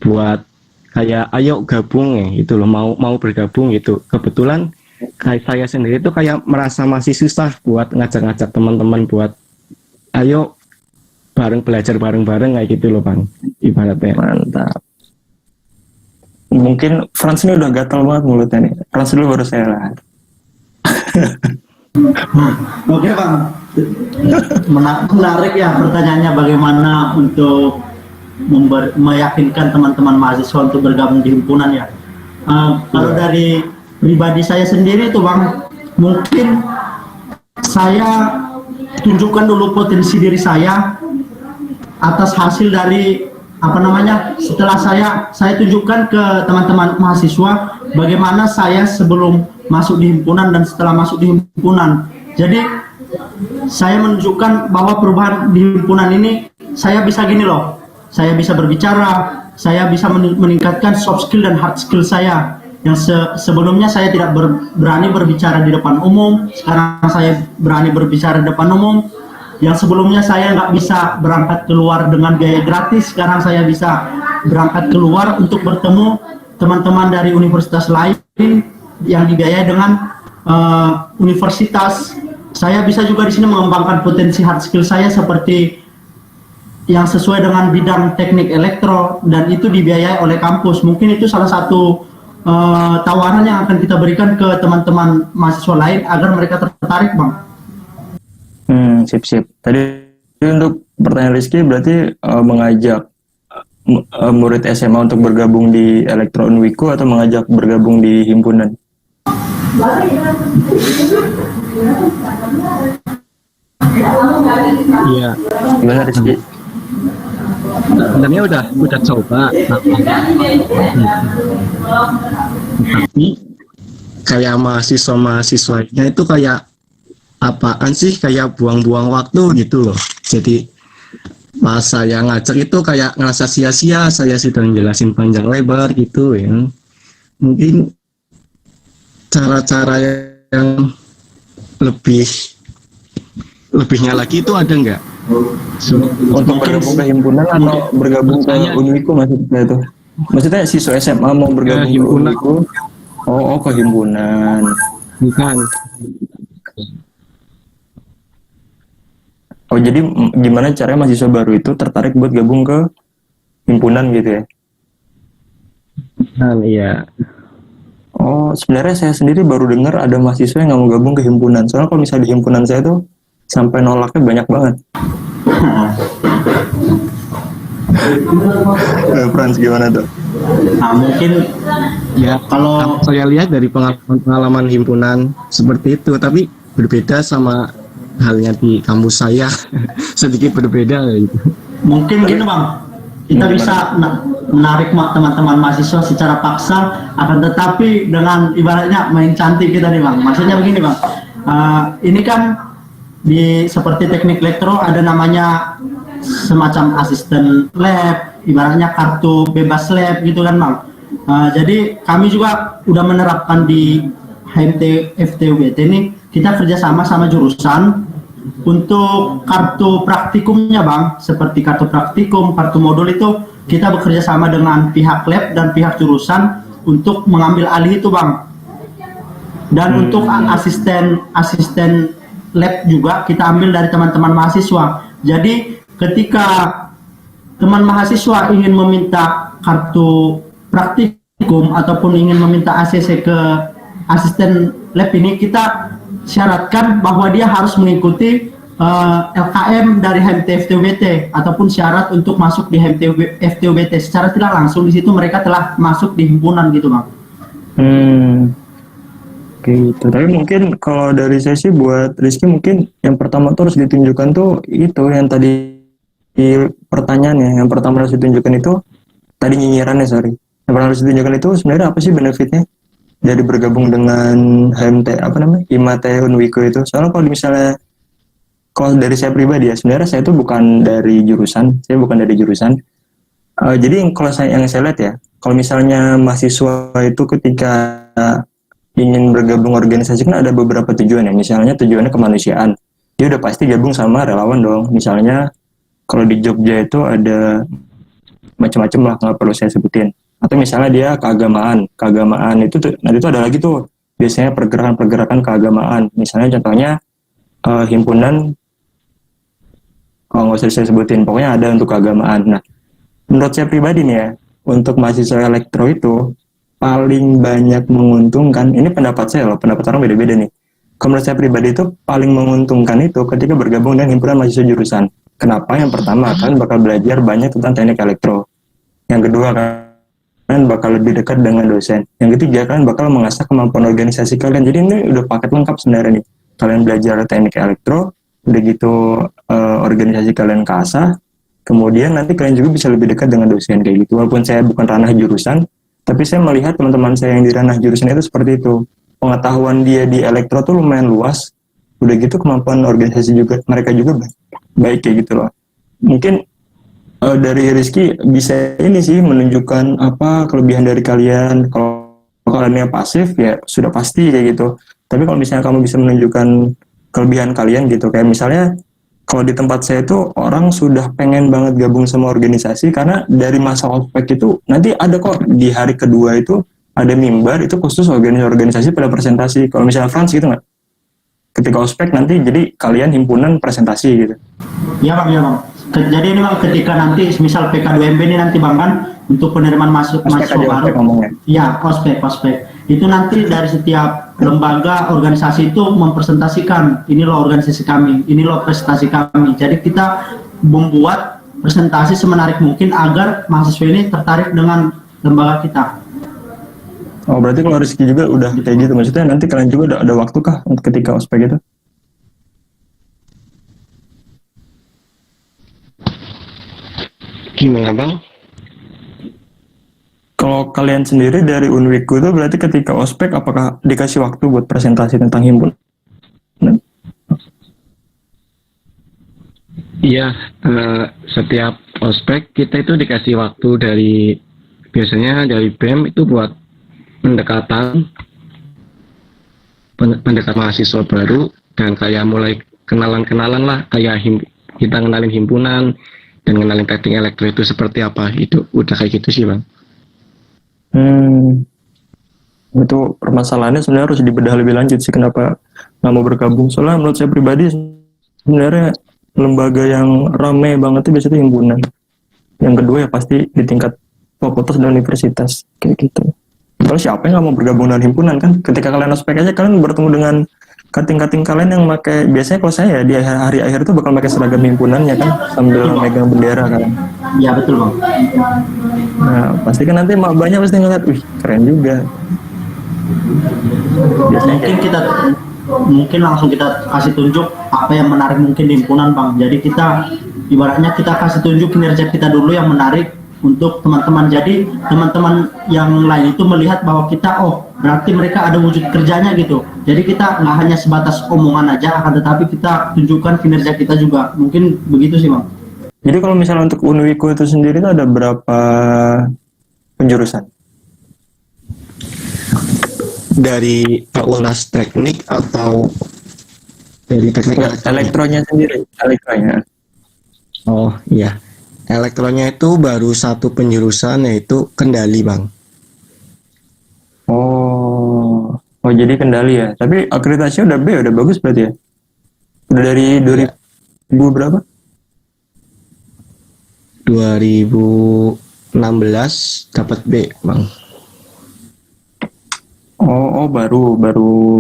buat kayak ayo gabung ya, itu loh, mau bergabung gitu. Kebetulan kayak saya sendiri tuh kayak merasa masih susah buat ngajak-ngajak teman-teman buat ayo belajar bareng-bareng kayak gitu loh, Bang, ibaratnya. Mantap. Mungkin Frans ini udah gatal banget mulutnya nih. Frans dulu baru saya lah. Oke, Bang. Menarik ya pertanyaannya, bagaimana untuk meyakinkan teman-teman mahasiswa untuk bergabung di himpunan ya. Kalau dari pribadi saya sendiri itu, Bang, mungkin saya tunjukkan dulu potensi diri saya atas hasil dari setelah saya tunjukkan ke teman-teman mahasiswa bagaimana saya sebelum masuk di himpunan dan setelah masuk di himpunan. Jadi saya menunjukkan bahwa perubahan di himpunan ini saya bisa gini loh. Saya bisa berbicara, saya bisa meningkatkan soft skill dan hard skill saya. Yang sebelumnya saya tidak berani berbicara di depan umum, sekarang saya berani berbicara di depan umum. Yang sebelumnya saya nggak bisa berangkat keluar dengan biaya gratis, sekarang saya bisa berangkat keluar untuk bertemu teman-teman dari universitas lain yang dibiayai dengan universitas. Saya bisa juga di sini mengembangkan potensi hard skill saya seperti yang sesuai dengan bidang teknik elektro, dan itu dibiayai oleh kampus. Mungkin itu salah satu tawaran yang akan kita berikan ke teman-teman mahasiswa lain agar mereka tertarik, Bang. sip. Tadi untuk pertanyaan Rizky berarti mengajak murid SMA untuk bergabung di Elektro Unwiku atau mengajak bergabung di himpunan? Iya, Gimana Rizky? sebenarnya udah coba, tapi Kayak mahasiswa-mahasiswanya itu kayak apaan sih, kayak buang-buang waktu gitu loh. Jadi pas saya ngajak itu kayak ngerasa sia-sia, saya sudah jelasin panjang lebar gitu ya. Mungkin cara-cara yang lebihnya lagi itu ada nggak? Untuk bergabung ke himpunan atau bergabung ke Unwiku maksudnya itu? Maksudnya siswa SMA mau bergabung ke himpunan. Unwiku? Oh, ke himpunan. bukan. Oh, jadi gimana caranya mahasiswa baru itu tertarik buat gabung ke himpunan gitu ya? Nah, iya. Oh, sebenarnya saya sendiri baru dengar ada mahasiswa yang nggak mau gabung ke himpunan. Soalnya kalau misalnya di himpunan saya tuh sampai nolaknya banyak banget. Frans gimana tuh? Nah, mungkin Ya, kalau saya lihat dari pengalaman himpunan seperti itu, tapi berbeda sama halnya di kampus saya. Sedikit berbeda gitu. mungkin gini Bang, kita bisa menarik teman-teman mahasiswa secara paksa, akan tetapi dengan ibaratnya main cantik kita nih Bang. Maksudnya begini Bang, ini kan di seperti teknik elektro ada namanya semacam asisten lab, ibaratnya kartu bebas lab gitu kan Bang. Jadi kami juga udah menerapkan di HMT FTUBT ini, kita kerjasama sama jurusan untuk kartu praktikumnya Bang, seperti kartu praktikum, kartu modul itu kita bekerja sama dengan pihak lab dan pihak jurusan untuk mengambil alih itu Bang. Dan untuk asisten lab juga kita ambil dari teman-teman mahasiswa. Jadi ketika teman mahasiswa ingin meminta kartu praktikum ataupun ingin meminta ACC ke asisten lab ini, kita syaratkan bahwa dia harus mengikuti LKM dari HMT FTUBT ataupun syarat untuk masuk di HMT FTUBT. Secara tidak langsung di situ mereka telah masuk di himpunan gitu Bang. Gitu. Tapi mungkin kalau dari saya sih buat Rizky mungkin yang pertama tuh harus ditunjukkan tuh itu yang tadi di pertanyaannya. Yang pertama harus ditunjukkan itu tadi nyinyirannya, sorry. Yang pertama harus ditunjukkan itu sebenarnya apa sih benefitnya dari bergabung dengan HMT Himate Unwiku itu. Soalnya kalau misalnya kalau dari saya pribadi ya, sebenarnya saya itu bukan dari jurusan. Jadi kalau yang saya lihat ya, kalau misalnya mahasiswa itu ketika ingin bergabung organisasi kan ada beberapa tujuan ya. Misalnya tujuannya kemanusiaan, dia udah pasti gabung sama relawan dong. Misalnya kalau di Jogja itu ada macam-macam lah, nggak perlu saya sebutin. Atau misalnya dia keagamaan itu nanti itu ada lagi tuh biasanya pergerakan keagamaan. Misalnya contohnya himpunan, nggak usah saya sebutin, pokoknya ada untuk keagamaan. Nah, menurut saya pribadi nih ya, untuk mahasiswa elektro itu paling banyak menguntungkan, ini pendapat saya loh, pendapat orang beda-beda nih. Kalau menurut saya pribadi itu paling menguntungkan itu ketika bergabung dengan himpunan mahasiswa jurusan. Kenapa? Yang pertama, kalian bakal belajar banyak tentang teknik elektro. Yang kedua, kalian bakal lebih dekat dengan dosen. Yang ketiga, kalian bakal mengasah kemampuan organisasi kalian. Jadi ini udah paket lengkap sebenarnya nih. Kalian belajar teknik elektro, udah gitu organisasi kalian kasah, kemudian nanti kalian juga bisa lebih dekat dengan dosen kayak gitu. Walaupun saya bukan ranah jurusan, tapi saya melihat teman-teman saya yang di ranah jurusan itu seperti itu. Pengetahuan dia di elektro tuh lumayan luas, udah gitu kemampuan organisasi juga mereka juga baik kayak gitu loh. Mungkin dari Rizky bisa ini sih menunjukkan apa kelebihan dari kalian. Kalau kalian yang pasif ya sudah pasti kayak gitu. Tapi kalau misalnya kamu bisa menunjukkan kelebihan kalian gitu, kayak misalnya kalau di tempat saya itu orang sudah pengen banget gabung sama organisasi karena dari masa ospek itu nanti ada kok di hari kedua itu ada mimbar itu khusus organisasi pada presentasi. Kalau misalnya Frans gitu nggak? Ketika ospek nanti jadi kalian himpunan presentasi gitu. Iya Bang, ya Bang. Jadi ini Bang, ketika nanti misal PK2MB ini nanti Bang kan untuk penerimaan mahasiswa baru. Iya, ospek. Itu nanti dari setiap lembaga organisasi itu mempresentasikan, ini loh organisasi kami, ini loh prestasi kami. Jadi kita membuat presentasi semenarik mungkin agar mahasiswa ini tertarik dengan lembaga kita. Oh, berarti kalau Rizky juga udah kayak gitu. Maksudnya nanti kalian juga ada waktu kah untuk ketika ospek itu? Gimana bang? Kalau kalian sendiri dari Unwikku itu berarti ketika ospek apakah dikasih waktu buat presentasi tentang himpunan? Iya, setiap ospek kita itu dikasih waktu biasanya dari BEM itu buat pendekatan mahasiswa baru dan kayak mulai kenalan-kenalan lah, kayak kita kenalin himpunan dan kenalin teknik elektro itu seperti apa, itu udah kayak gitu sih bang. Itu permasalahannya sebenarnya harus dibedah lebih lanjut sih kenapa nggak mau bergabung. Soalnya menurut saya pribadi sebenarnya lembaga yang ramai banget itu biasanya himpunan. Yang kedua ya pasti di tingkat fakultas dan universitas kayak gitu. Kalau siapa yang nggak mau bergabung dengan himpunan kan? Ketika kalian ospek aja kalian bertemu dengan kating-kating kalian yang pakai, biasanya kalau saya di hari akhir itu bakal pakai seragam himpunannya kan sambil megang bendera kan. Ya betul bang. Nah pasti kan nanti banyak pasti ngeliat, wih keren juga. Biasanya Mungkin langsung kita kasih tunjuk apa yang menarik mungkin di himpunan bang. Jadi kita ibaratnya kita kasih tunjuk kinerja kita dulu yang menarik untuk teman-teman. Jadi teman-teman yang lain itu melihat bahwa kita berarti mereka ada wujud kerjanya gitu. Jadi kita nggak hanya sebatas omongan aja, akan tetapi kita tunjukkan kinerja kita juga. Mungkin begitu sih bang. Jadi kalau misalnya untuk Unwiku itu sendiri itu ada berapa penjurusan? Dari fakultas teknik atau dari teknik Elektronya sendiri, elektronya. Oh iya, elektronya itu baru satu penjurusan yaitu kendali bang. Oh jadi kendali ya. Tapi akreditasinya udah bagus berarti ya. Udah dari 2000 berapa? 2016 dapat B bang. Oh baru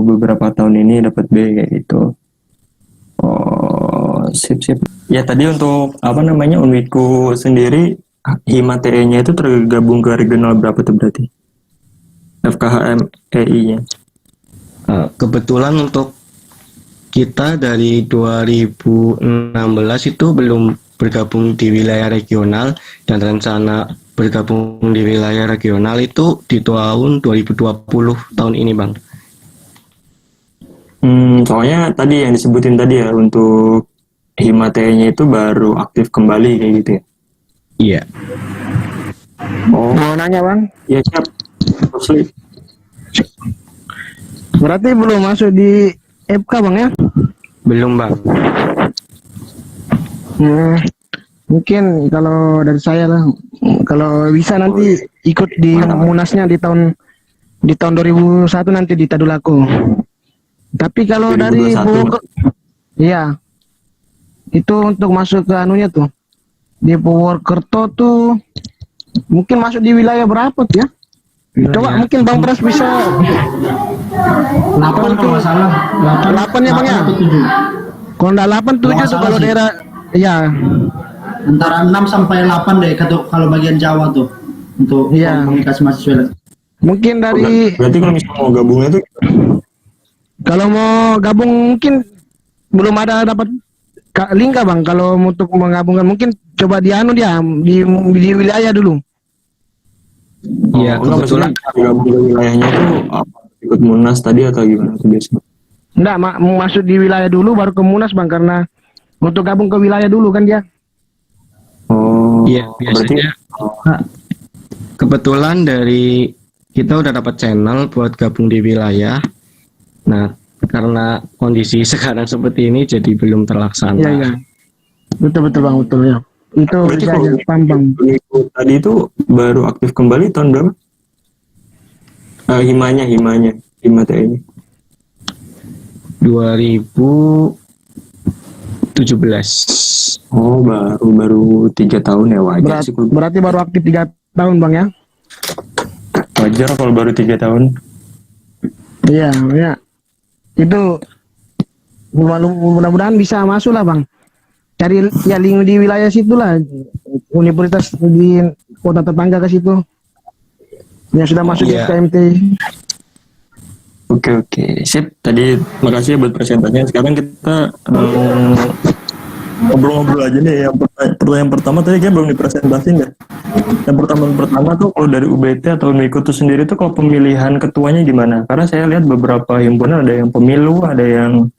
beberapa tahun ini dapat B kayak gitu. Oh sip. Ya tadi untuk Unwiku sendiri Hima TE-nya itu tergabung ke regional berapa tuh berarti? FKHM EI-nya. Kebetulan untuk kita dari 2016 itu belum bergabung di wilayah regional dan rencana bergabung di wilayah regional itu di tahun 2020 tahun ini bang. Soalnya tadi yang disebutin tadi ya untuk Hima TE-nya itu baru aktif kembali kayak gitu ya? Iya. Oh Mau nanya bang, ya siap. Asli. berarti belum masuk di FK bang ya? Belum bang. Mungkin kalau dari saya lah, kalau bisa nanti ikut di munasnya di tahun 2001 nanti di Tadulako. Tapi kalau dari 2021. iya, itu untuk masuk ke anunya tuh di Purwokerto tuh mungkin masuk di wilayah berapa tuh ya? Coba mungkin Bang Pras bisa 8 kalau nggak salah. 8 ya bang ya? 8 Kalau nggak 8 7 tuh kalau daerah ya. Antara 6 sampai 8 deh kalau bagian Jawa tuh untuk komunikasi mahasiswa. Mungkin dari Berarti kalau misalnya mau gabungnya tuh kalau mau gabung mungkin belum ada dapat link bang. Kalau untuk menggabungkan mungkin coba di di wilayah dulu. Iya, kebetulan gabung ke wilayahnya tuh ikut munas tadi atau gimana tuh biasanya? Enggak, masuk di wilayah dulu baru ke munas bang, karena untuk gabung ke wilayah dulu kan dia. Oh iya biasanya kebetulan dari kita udah dapat channel buat gabung di wilayah. Nah, karena kondisi sekarang seperti ini jadi belum terlaksana. Iya. Betul bang, betul ya. Itu berarti aja kalau pambang. tadi itu baru aktif kembali tahun berapa? Hima TE-nya 2017. Oh baru 3 tahun ya, wajar sih. Berarti baru aktif 3 tahun bang ya? Wajar kalau baru 3 tahun. Iya, ya. Itu mudah-mudahan bisa masuk lah bang. Cari ya link di wilayah situ lah, universitas di kota tetangga ke situ yang sudah masuk di Iya. KMT. Oke, sip. Tadi makasih buat presentasinya. Sekarang kita ngobrol-ngobrol aja nih. Yang pertanyaan pertama tadi kayak belum dipresentasin ya. Yang pertama tuh kalau dari UBT atau UNIKO itu sendiri tuh kalau pemilihan ketuanya gimana? Karena saya lihat beberapa himpunan ada yang pemilu, ada yang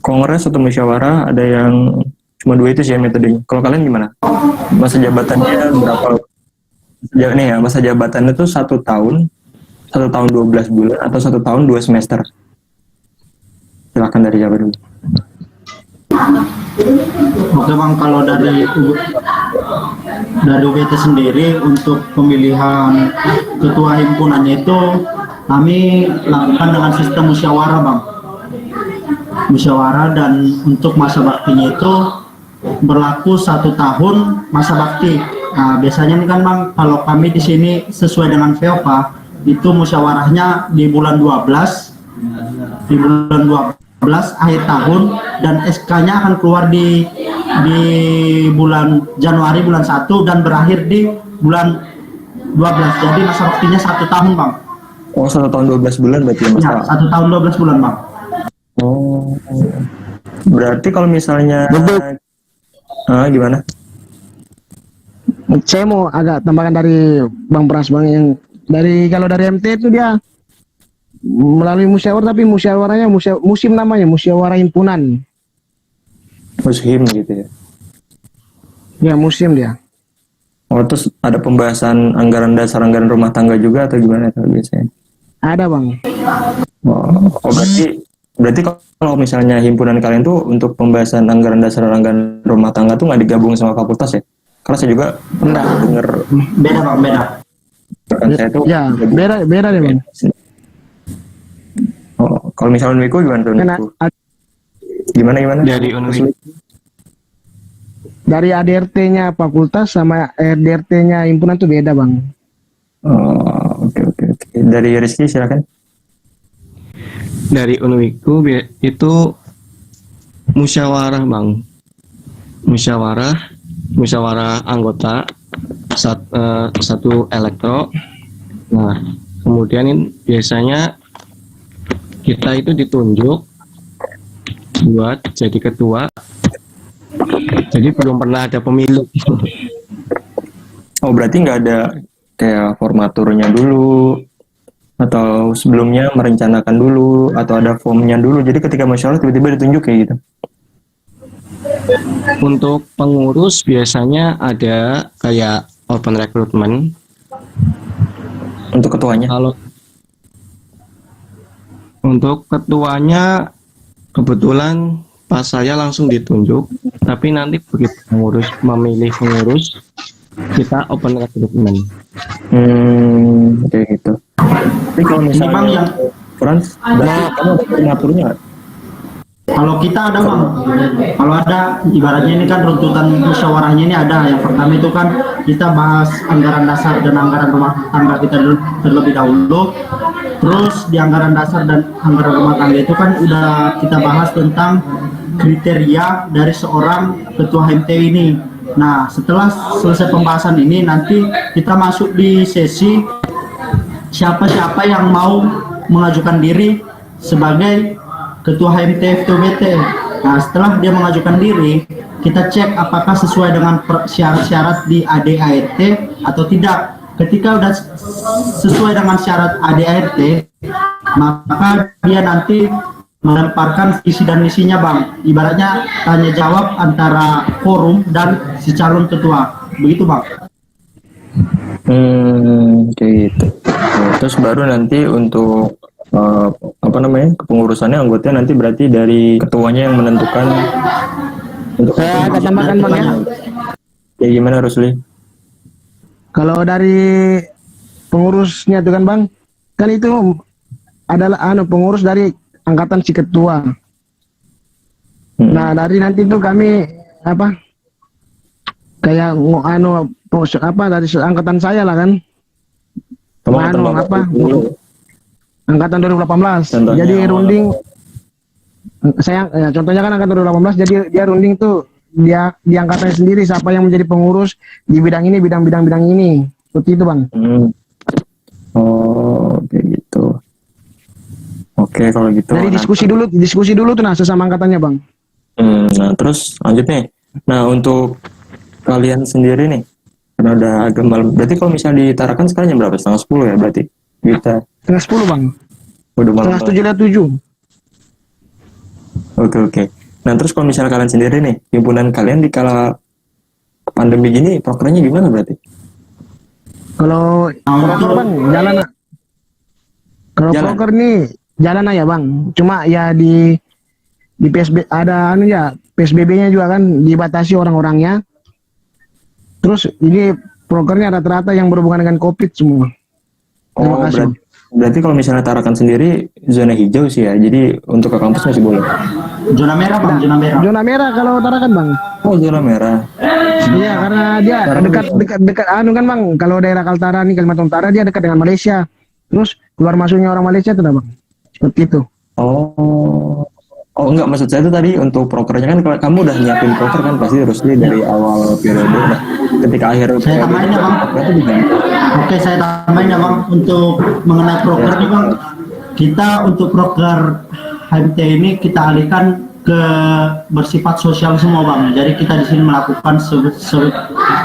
kongres atau musyawarah, ada yang cuma 2 itu sih ya metodenya. Kalau kalian gimana? Masa jabatannya berapa? Masa jabatannya tuh 1 tahun, 1 tahun 12 bulan atau 1 tahun 2 semester. Silakan dari siapa dulu. Oke bang, kalau dari UBT sendiri untuk pemilihan ketua himpunannya itu kami lakukan dengan sistem musyawarah bang. Musyawarah, dan untuk masa baktinya itu berlaku 1 tahun masa bakti. Nah biasanya nih kan bang, kalau kami di sini sesuai dengan VOPA itu musyawarahnya di bulan 12 akhir tahun, dan SK-nya akan keluar di bulan Januari bulan 1 dan berakhir di bulan 12. Jadi masa waktunya 1 tahun bang. Oh, 1 tahun 12 bulan berarti ya, Mas? Ya, 1 tahun 12 bulan bang. Oh, berarti kalau misalnya gimana? Saya mau agak tambahkan dari Bang Pras bang, yang kalau dari MT itu dia melalui musyawarah, tapi musyawarahnya musim namanya musyawarah himpunan. Musim gitu ya. Ya musim dia. Oh, terus ada pembahasan anggaran dasar, anggaran rumah tangga juga atau gimana tuh biasanya? Ada bang. Oh, berarti kalau misalnya himpunan kalian tuh untuk pembahasan anggaran dasar, anggaran rumah tangga tuh nggak digabung sama fakultas ya? Karena saya juga pernah dengar. Beda bang, beda. Saya tuh Ya beda deh bang. Oh, kalau misalnya Unwiku gimana tuh? Karena Gimana? Dari Unwiku. dari ADRT-nya fakultas sama RDRT-nya himpunan tuh beda bang. Oh, oke. Dari Rizky silakan. Dari Unwiku itu musyawarah bang, musyawarah anggota satu elektro. Nah kemudian ini biasanya kita itu ditunjuk buat jadi ketua, jadi belum pernah ada pemilu. Oh, berarti nggak ada kayak formaturnya dulu atau sebelumnya merencanakan dulu atau ada formnya dulu, jadi ketika musyawarah tiba-tiba ditunjuk kayak gitu? Untuk pengurus biasanya ada kayak open recruitment. Untuk ketuanya? Kalau untuk ketuanya kebetulan pas saya langsung ditunjuk, tapi nanti begitu pengurus memilih pengurus, kita open recruitment. Kayak gitu. Tapi kalau Ini bang misalnya yang Frans, kamu ada formaturnya nggak? kalau kita ada bang, kalau ada ibaratnya ini kan runtutan musyawarahnya ini ada. Yang pertama itu kan kita bahas anggaran dasar dan anggaran rumah tangga kita terlebih dahulu. Terus di anggaran dasar dan anggaran rumah tangga itu kan udah kita bahas tentang kriteria dari seorang ketua HMT ini. Nah setelah selesai pembahasan ini nanti kita masuk di sesi siapa-siapa yang mau mengajukan diri sebagai ketua HMT FTUBT. Nah setelah dia mengajukan diri, kita cek apakah sesuai dengan syarat-syarat di ADART atau tidak. Ketika sudah sesuai dengan syarat ADART, maka dia nanti melemparkan visi dan misinya bang. Ibaratnya tanya jawab antara forum dan si calon ketua. Begitu bang. Kayak gitu. Terus baru nanti untuk kepengurusannya anggotanya nanti berarti dari ketuanya yang menentukan untuk Saya agak tambahkan bang ya. Ya gimana Rusli? Kalau dari pengurusnya itu kan bang, kan itu adalah pengurus dari angkatan si ketua. Nah dari nanti itu kami kayak dari angkatan saya lah kan. angkatan 2018. Contohnya Jadi awal- runding contohnya kan angkatan 2018, jadi dia runding tuh dia di angkatannya sendiri siapa yang menjadi pengurus di bidang ini, bidang ini. Seperti itu, Bang. Oh, kayak gitu. Oke, kalau gitu. Jadi diskusi dulu tuh nah sesama angkatannya, Bang. Nah, terus lanjut nih. Nah, untuk kalian sendiri nih, karena udah agak malam. Berarti kalau misalnya ditarakan sekarang jam berapa? Setengah 10 ya berarti? Kita Setengah 10, Bang. udah malam. Setengah 7 lihat 7. Oke. Nah, terus kalau misalnya kalian sendiri nih, himpunan kalian di kala pandemi gini, prokernya gimana berarti? Kalau proker, Bang, jalan. Kalau Jalan. proker nih jalan aja, Bang. Cuma ya di PSB ada PSBB-nya juga kan dibatasi orang-orangnya. Terus ini prokernya rata-rata yang berhubungan dengan COVID semua. Terima kasih. Berarti kalau misalnya Tarakan sendiri zona hijau sih ya. Jadi untuk ke kampus masih boleh. Zona merah bang, zona merah. Zona merah kalau Tarakan, Bang. Oh, zona merah. Iya, karena dia dekat anu kan, Bang. Kalau daerah Kaltara nih, Kalimantan Utara, dia dekat dengan Malaysia. Terus keluar masuknya orang Malaysia tuh, Bang. Seperti itu. Oh enggak, maksud saya itu tadi untuk prokernya kan kalau kamu udah nyiapin proker kan pasti Rusli dari awal periode. Nah, ketika akhir Saya tambahin ya, Bang. proker itu gimana? Oke, saya tambahin ya bang untuk mengenai proker nih bang. Kita untuk proker HMT ini kita alihkan ke bersifat sosial semua bang. Jadi kita di sini melakukan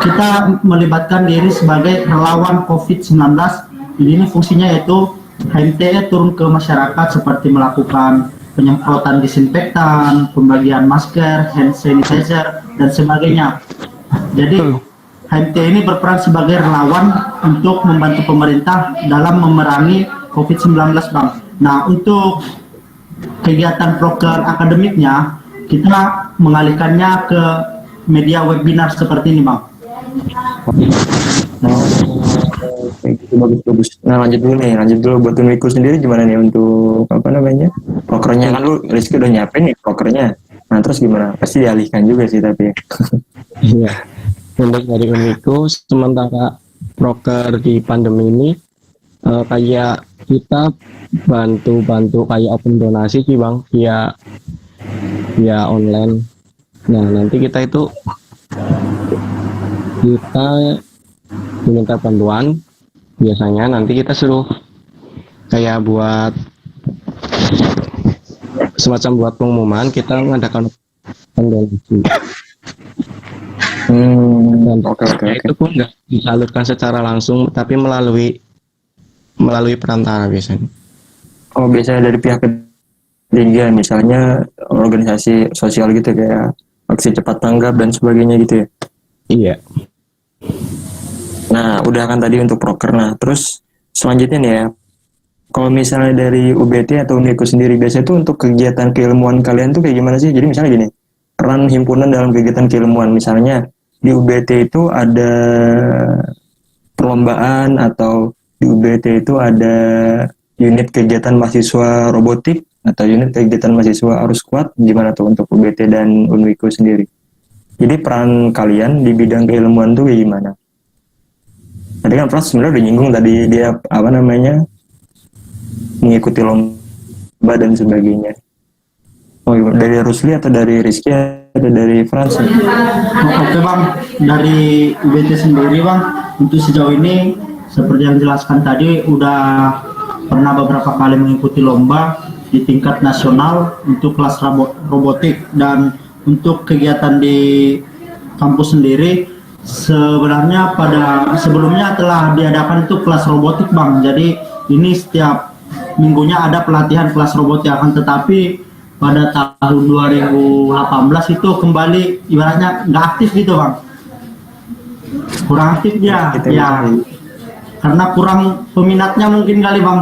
kita melibatkan diri sebagai relawan COVID-19. Ini fungsinya yaitu HMT turun ke masyarakat seperti melakukan penyemprotan disinfektan, pembagian masker, hand sanitizer, dan sebagainya. Jadi HMT ini berperan sebagai relawan untuk membantu pemerintah dalam memerangi COVID-19, Bang. Nah, untuk kegiatan proker akademiknya, kita mengalihkannya ke media webinar seperti ini, Bang. Kayak gitu, bagus. Nah, lanjut dulu buat Unwiku sendiri gimana nih untuk apa namanya? Prokernya kan lu Rizky udah nyiapin nih prokernya. Nah, terus gimana? Pasti dialihkan juga sih tapi. Iya. Untuk dari Unwiku, sementara proker di pandemi ini kayak kita bantu kayak open donasi sih bang via online. Nah nanti kita diminta bantuan, biasanya nanti kita suruh kayak buat semacam buat pengumuman, kita mengadakan donasi. Dan Oke. itu pun nggak disalurkan secara langsung, tapi melalui perantara biasanya. Oh, biasanya dari pihak ketiga, misalnya organisasi sosial gitu kayak aksi cepat tanggap dan sebagainya gitu ya. Iya. Nah, udah kan tadi untuk proker. Nah, terus selanjutnya nih ya, kalau misalnya dari UBT atau Unwiku sendiri, biasanya tuh untuk kegiatan keilmuan kalian tuh kayak gimana sih? Jadi misalnya gini, peran himpunan dalam kegiatan keilmuan, misalnya di UBT itu ada perlombaan atau di UBT itu ada unit kegiatan mahasiswa robotik atau unit kegiatan mahasiswa arus kuat, gimana tuh untuk UBT dan Unwiku sendiri? Jadi peran kalian di bidang keilmuan tuh kayak gimana? Tadi kan Pras sebenarnya udah nyinggung tadi dia apa namanya mengikuti lomba dan sebagainya. Oh, dari Rusli atau dari Rizky atau dari Frans? Oke bang, dari UBT sendiri bang, untuk sejauh ini seperti yang dijelaskan tadi udah pernah beberapa kali mengikuti lomba di tingkat nasional untuk kelas robotik, dan untuk kegiatan di kampus sendiri sebenarnya pada sebelumnya telah diadakan itu kelas robotik bang. Jadi ini setiap minggunya ada pelatihan kelas robotik, akan tetapi pada tahun 2018 itu kembali ibaratnya nggak aktif gitu bang, kurang aktif dia ya karena kurang peminatnya mungkin kali bang.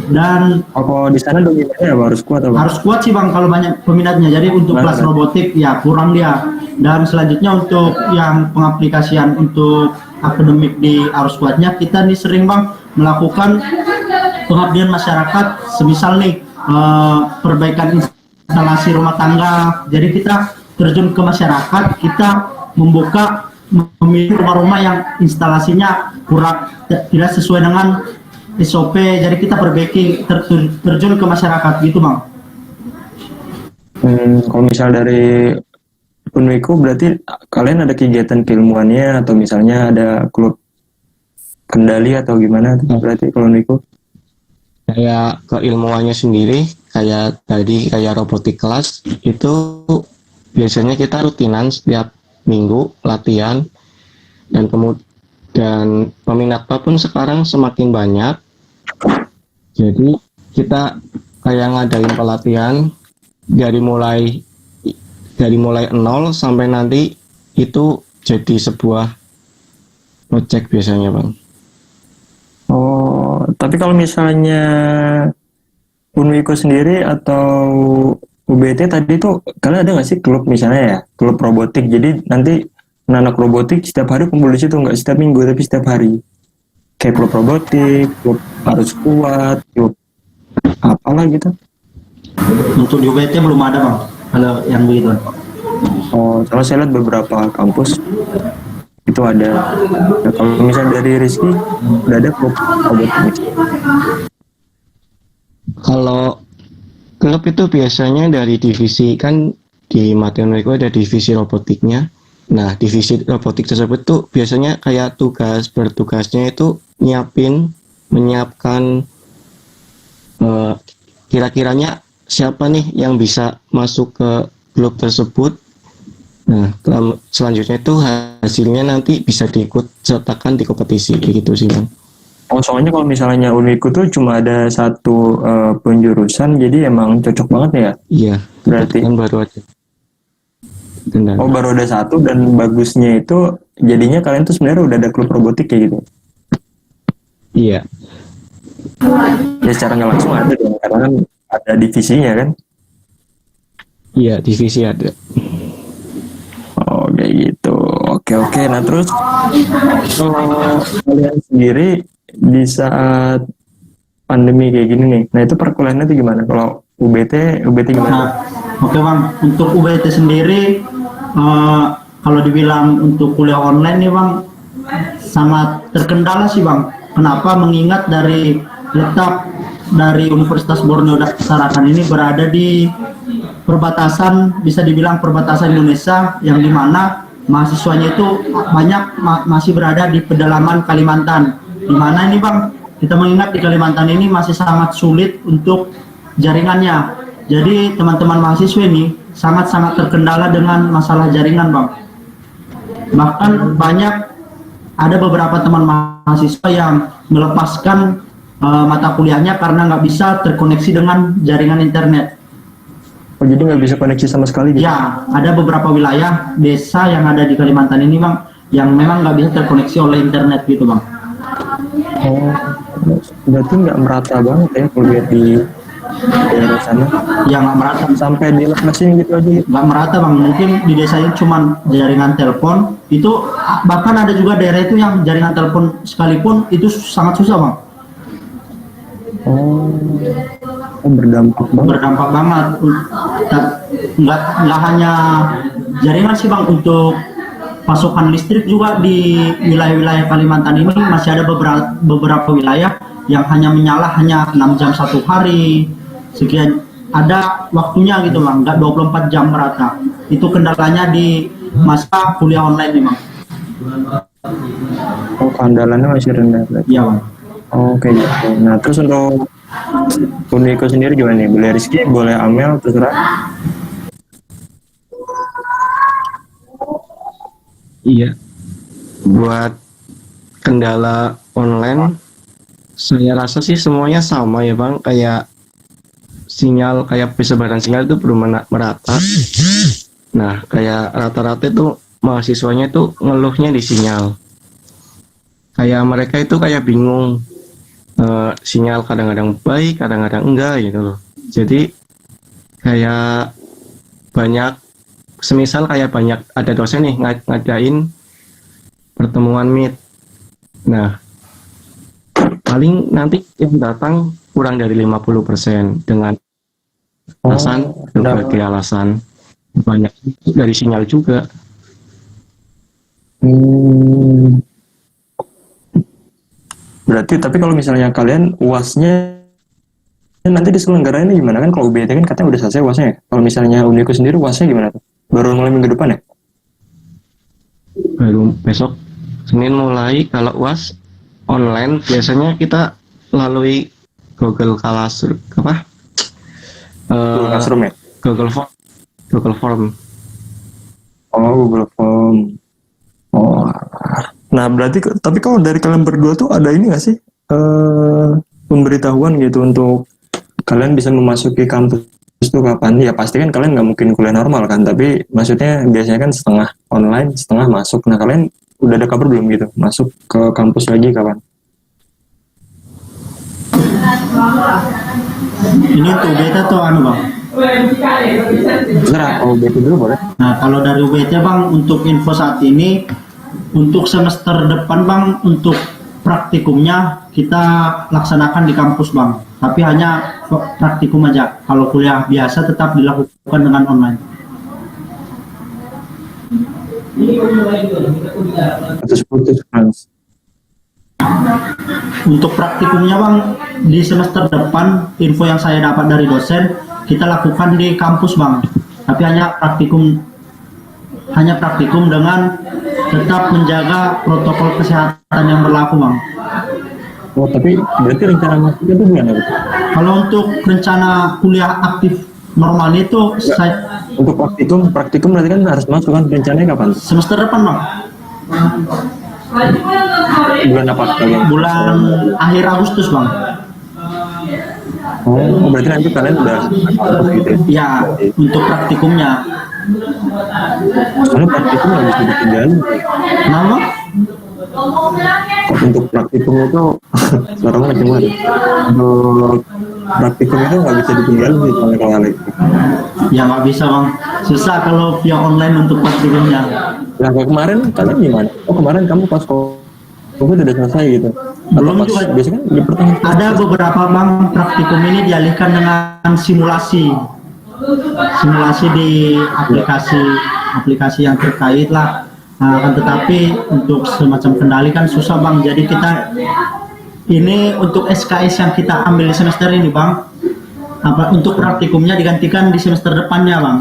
Dan Apa di sana dominannya apa harus kuat apa? harus kuat sih bang kalau banyak peminatnya. Jadi untuk kelas robotik ya kurang dia. Dan selanjutnya untuk yang pengaplikasian untuk akademik di arus kuatnya, kita nih sering bang melakukan pengabdian masyarakat, semisal nih perbaikan instalasi rumah tangga. Jadi kita terjun ke masyarakat, kita memilih rumah-rumah yang instalasinya kurang tidak sesuai dengan SOP, jadi kita perbaiki terjun ke masyarakat gitu bang. Kalau misal dari Unwiku berarti kalian ada kegiatan keilmuannya atau misalnya ada klub kendali atau gimana berarti kalau Unwiku? Kayak keilmuannya sendiri, kayak tadi kayak robotik kelas itu biasanya kita rutinan setiap minggu latihan, dan kemudian peminatnya pun sekarang semakin banyak. Jadi kita kayak ngadain pelatihan dari mulai nol sampai nanti itu jadi sebuah project biasanya bang. Oh, tapi kalau misalnya Unwiku sendiri atau UBT tadi tuh kalian ada nggak sih klub misalnya ya, klub robotik? Jadi nanti anak robotik setiap hari kumpul di situ, nggak setiap minggu tapi setiap hari. Kayak klub robotik, klub harus kuat, klub apalah gitu. Untuk di UBT belum ada bang, kalau yang begitu. Oh, kalau saya lihat beberapa kampus itu ada. Nah, kalau misalnya dari Rizky udah ada klub robotik. Kalau klub itu biasanya dari divisi, kan di Mateo Unwiku ada divisi robotiknya. Nah, divisi robotik tersebut tuh biasanya kayak bertugasnya itu menyiapkan kira-kiranya siapa nih yang bisa masuk ke klub tersebut. Nah, selanjutnya itu hasilnya nanti bisa diikut sertakan di kompetisi kayak gitu sih bang. Oh, soalnya kalau misalnya Unwiku tuh cuma ada satu penjurusan, jadi emang cocok banget ya? Iya, Berarti. kan baru aja. Oh, baru ada satu, dan bagusnya itu jadinya kalian tuh sebenarnya udah ada klub robotik kayak gitu. Iya, Ya secara nggak langsung ada dong, karena kan ada divisinya kan. iya divisi ada. Oh, kayak gitu. Oke. Nah, terus kalau kalian sendiri di saat pandemi kayak gini nih, nah itu perkuliahannya tuh gimana? Kalau UBT gimana? Nah, oke bang, untuk UBT sendiri kalau dibilang untuk kuliah online nih bang, sangat terkendala sih bang. Kenapa? Mengingat dari letak dari Universitas Borneo Tarakan ini berada di perbatasan, bisa dibilang perbatasan Indonesia, yang dimana mahasiswanya itu banyak masih berada di pedalaman Kalimantan. Dimana ini bang, kita mengingat di Kalimantan ini masih sangat sulit untuk jaringannya. Jadi teman-teman mahasiswa ini sangat-sangat terkendala dengan masalah jaringan bang. Bahkan ada beberapa teman mahasiswa yang melepaskan mata kuliahnya karena nggak bisa terkoneksi dengan jaringan internet. Oh, jadi nggak bisa koneksi sama sekali gitu? Ya, ada beberapa wilayah desa yang ada di Kalimantan ini bang, yang memang nggak bisa terkoneksi oleh internet gitu bang. Oh, berarti nggak merata banget ya kalau lihat di daerah sana? Ya nggak merata. Sampai dilepasin gitu aja? Nggak merata bang, mungkin di desa ini cuma jaringan telepon, itu bahkan ada juga daerah itu yang jaringan telepon sekalipun itu sangat susah bang. Oh, berdampak banget. Berdampak banget. Nggak hanya jaringan sih bang, untuk pasokan listrik juga di wilayah-wilayah Kalimantan ini masih ada beberapa wilayah yang hanya menyala hanya 6 jam satu hari, sekian ada waktunya gitu bang, nggak 24 jam merata. Itu kendalanya di masa kuliah online nih bang. Oh, keandalannya masih rendah berarti. Iya bang. Oke, gitu. Nah, terus untuk Unwiku sendiri gimana nih? Boleh Rizky, boleh Amel, terserah. Iya. Buat kendala online, saya rasa sih semuanya sama ya bang. Kayak sinyal, kayak persebaran sinyal itu belum merata. Nah, kayak rata-rata itu mahasiswanya itu ngeluhnya di sinyal. Kayak mereka itu kayak bingung. Sinyal kadang-kadang baik, kadang-kadang enggak gitu loh. Jadi kayak banyak, semisal kayak banyak ada dosen nih ngadain pertemuan meet. Nah, paling nanti yang datang kurang dari 50% dengan alasan berbagai alasan, banyak dari sinyal juga. Berarti tapi kalau misalnya kalian UASnya nanti diselenggarainnya gimana kan? Kalau UBT kan katanya udah selesai UASnya ya. Kalau misalnya Uniku sendiri UASnya gimana tuh? Baru mulai minggu depan ya? Baru besok Senin mulai. Kalau UAS online biasanya kita lalui Google Classroom apa? Google Classroom ya? Google Form. Oh, Google Form. Oh. Nah, berarti tapi kalau dari kalian berdua tuh ada ini nggak sih pemberitahuan gitu untuk kalian bisa memasuki kampus itu kapan? Ya pasti kan kalian nggak mungkin kuliah normal kan, tapi maksudnya biasanya kan setengah online, setengah masuk. Nah, kalian udah ada kabar belum gitu masuk ke kampus lagi kapan? Ini tuh beta tuh anu bang. Bener, kalau begitu dulu boleh. Nah kalau dari UBT bang untuk info saat ini untuk semester depan bang untuk praktikumnya kita laksanakan di kampus bang. Tapi hanya praktikum aja. Kalau kuliah biasa tetap dilakukan dengan online. Putus Frans. Untuk praktikumnya bang di semester depan info yang saya dapat dari dosen kita lakukan di kampus bang. Tapi hanya praktikum dengan tetap menjaga protokol kesehatan yang berlaku bang. Oh, tapi berarti rencana masuknya itu gimana? Kalau untuk rencana kuliah aktif normal itu saya Untuk praktikum berarti kan harus masuk kan, rencananya kapan? semester depan bang. Bulan apa kalian? Bulan akhir Agustus bang. Oh, berarti nanti kalian udah masuk gitu ya? Ya untuk praktikumnya. Soalnya praktikum nggak bisa ditinggalin. Nama? Untuk praktikum itu sekarang macam mana? Untuk praktikum itu nggak bisa ditinggalin sih soalnya kalau Alex. Ya nggak bisa bang. Susah kalau via online untuk praktikumnya. Nah, kalau kemarin kalian gimana? Oh, kemarin kamu pas COVID udah selesai gitu? Atau Belum pas juga. biasanya kan di pertengahan? Ada beberapa bang praktikum ini dialihkan dengan simulasi. Simulasi di aplikasi yang terkait lah. Nah, akan tetapi untuk semacam kendali kan susah bang. Jadi kita ini untuk SKS yang kita ambil di semester ini bang. Untuk praktikumnya digantikan di semester depannya bang.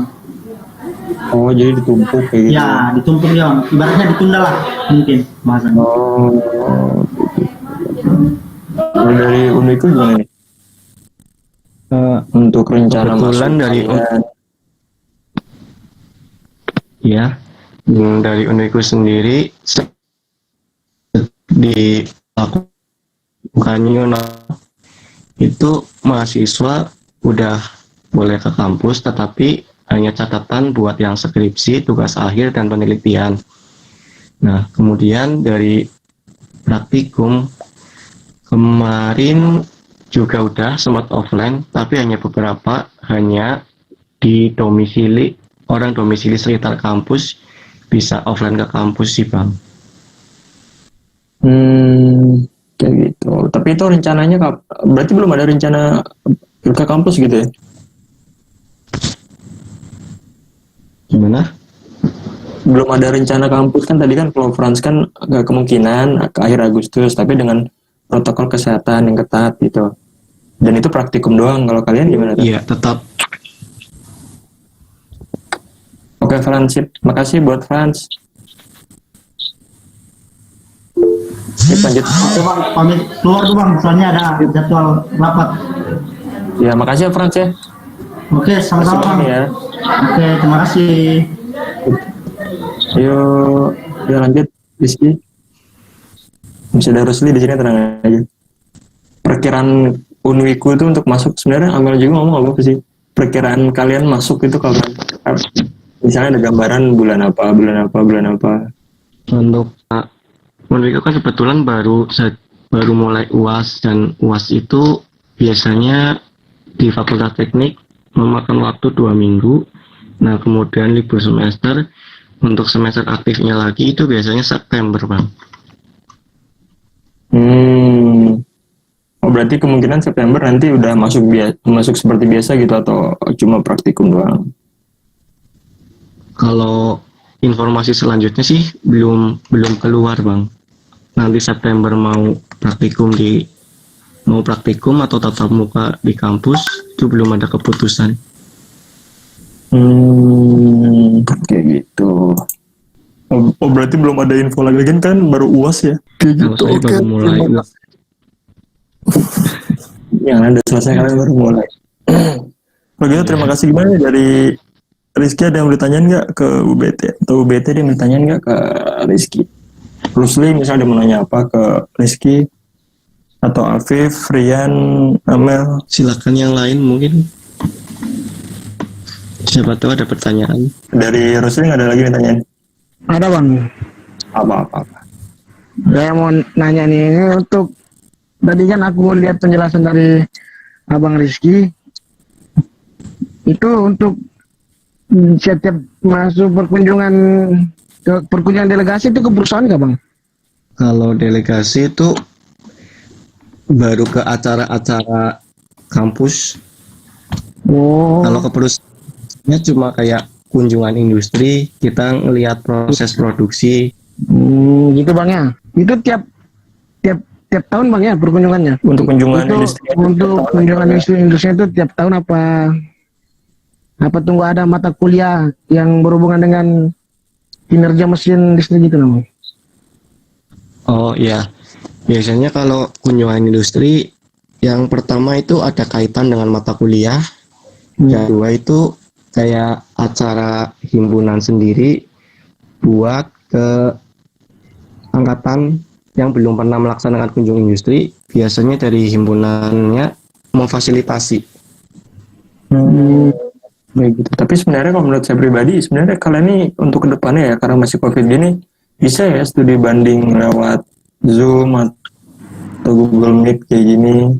Oh, jadi ditumpuk kayak gitu. Ya ditumpuk ya bang. Ibaratnya ditunda lah mungkin bahasanya. Oh, kalau dari Uniku gimana nih? Untuk rencana Kebetulan masuk dari kalian? Ya, dari Uniku sendiri dilakukan new normal itu mahasiswa udah boleh ke kampus, tetapi hanya catatan buat yang skripsi, tugas akhir, dan penelitian. Nah, kemudian dari praktikum kemarin juga udah sempat offline, tapi hanya beberapa, hanya di domisili, orang domisili sekitar kampus bisa offline ke kampus sih bang. Kayak gitu. Tapi itu rencananya berarti belum ada rencana ke kampus gitu ya? Gimana? Belum ada rencana kampus kan tadi kan kalau Frans kan nggak kemungkinan ke akhir Agustus, tapi dengan protokol kesehatan yang ketat gitu. Dan itu praktikum doang. Kalau kalian gimana tuh? Iya, tetap. Oke, Frans, sip. Makasih buat Frans. Sip, lanjut. Oke bang, pamit keluar tuh bang, soalnya ada jadwal rapat. Ya, makasih ya Frans ya. Oke, sama-sama bang. Ya. Oke, terima kasih. Yuk, lanjut, Rizky. Bisa ada Rusli di sini, tenang aja. Perkiraan Unwiku itu untuk masuk sebenarnya Amel juga ngomong apa sih? Perkiraan kalian masuk itu kapan? Misalnya ada gambaran bulan apa? Untuk Uniku kan kebetulan baru mulai UAS, dan UAS itu biasanya di Fakultas Teknik memakan waktu 2 minggu. Nah, kemudian libur semester. Untuk semester aktifnya lagi itu biasanya September bang. Oh, berarti kemungkinan September nanti udah masuk seperti biasa gitu atau cuma praktikum doang? Kalau informasi selanjutnya sih belum keluar bang. Nanti September mau mau praktikum atau tatap muka di kampus itu belum ada keputusan. Kayak gitu. Oh, berarti belum ada info lagi kan baru UAS ya? Kayak Kalau gitu. saya baru mulai UAS. Yang ada selesai kalian baru mulai. Kalau gitu terima kasih. Gimana dari Rizky, ada yang mau ditanyain nggak ke UBT? Atau UBT dia mau ditanyain nggak ke Rizky? Rusli misalnya dia mau nanya apa ke Rizky? Atau Afif, Rian, Amel? Silakan yang lain mungkin. Siapa tahu ada pertanyaan. Dari Rusli nggak ada lagi yang ditanyain? Ada bang. Apa. Saya mau nanya nih, ini untuk tadi kan aku lihat penjelasan dari Abang Rizky. Itu untuk setiap masuk perkunjungan delegasi itu ke perusahaan nggak bang? Kalau delegasi itu baru ke acara-acara kampus. Oh. Kalau ke perusahaannya cuma kayak kunjungan industri, kita ngelihat proses produksi. Gitu bang ya. Itu tiap tahun bang ya perkunjungannya. Untuk kunjungan Itu industri. untuk kunjungan industri itu tiap tahun apa tunggu ada mata kuliah yang berhubungan dengan kinerja mesin listrik gitu bang? Oh iya, biasanya kalau kunjungan industri yang pertama itu ada kaitan dengan mata kuliah. Yang kedua itu kayak acara himpunan sendiri buat ke angkatan yang belum pernah melaksanakan kunjungan industri, biasanya dari himpunannya memfasilitasi. Kayak gitu. Tapi sebenarnya kalau menurut saya pribadi, sebenarnya kalian ini untuk kedepannya ya, karena masih COVID gini, bisa ya studi banding lewat Zoom atau Google Meet kayak gini.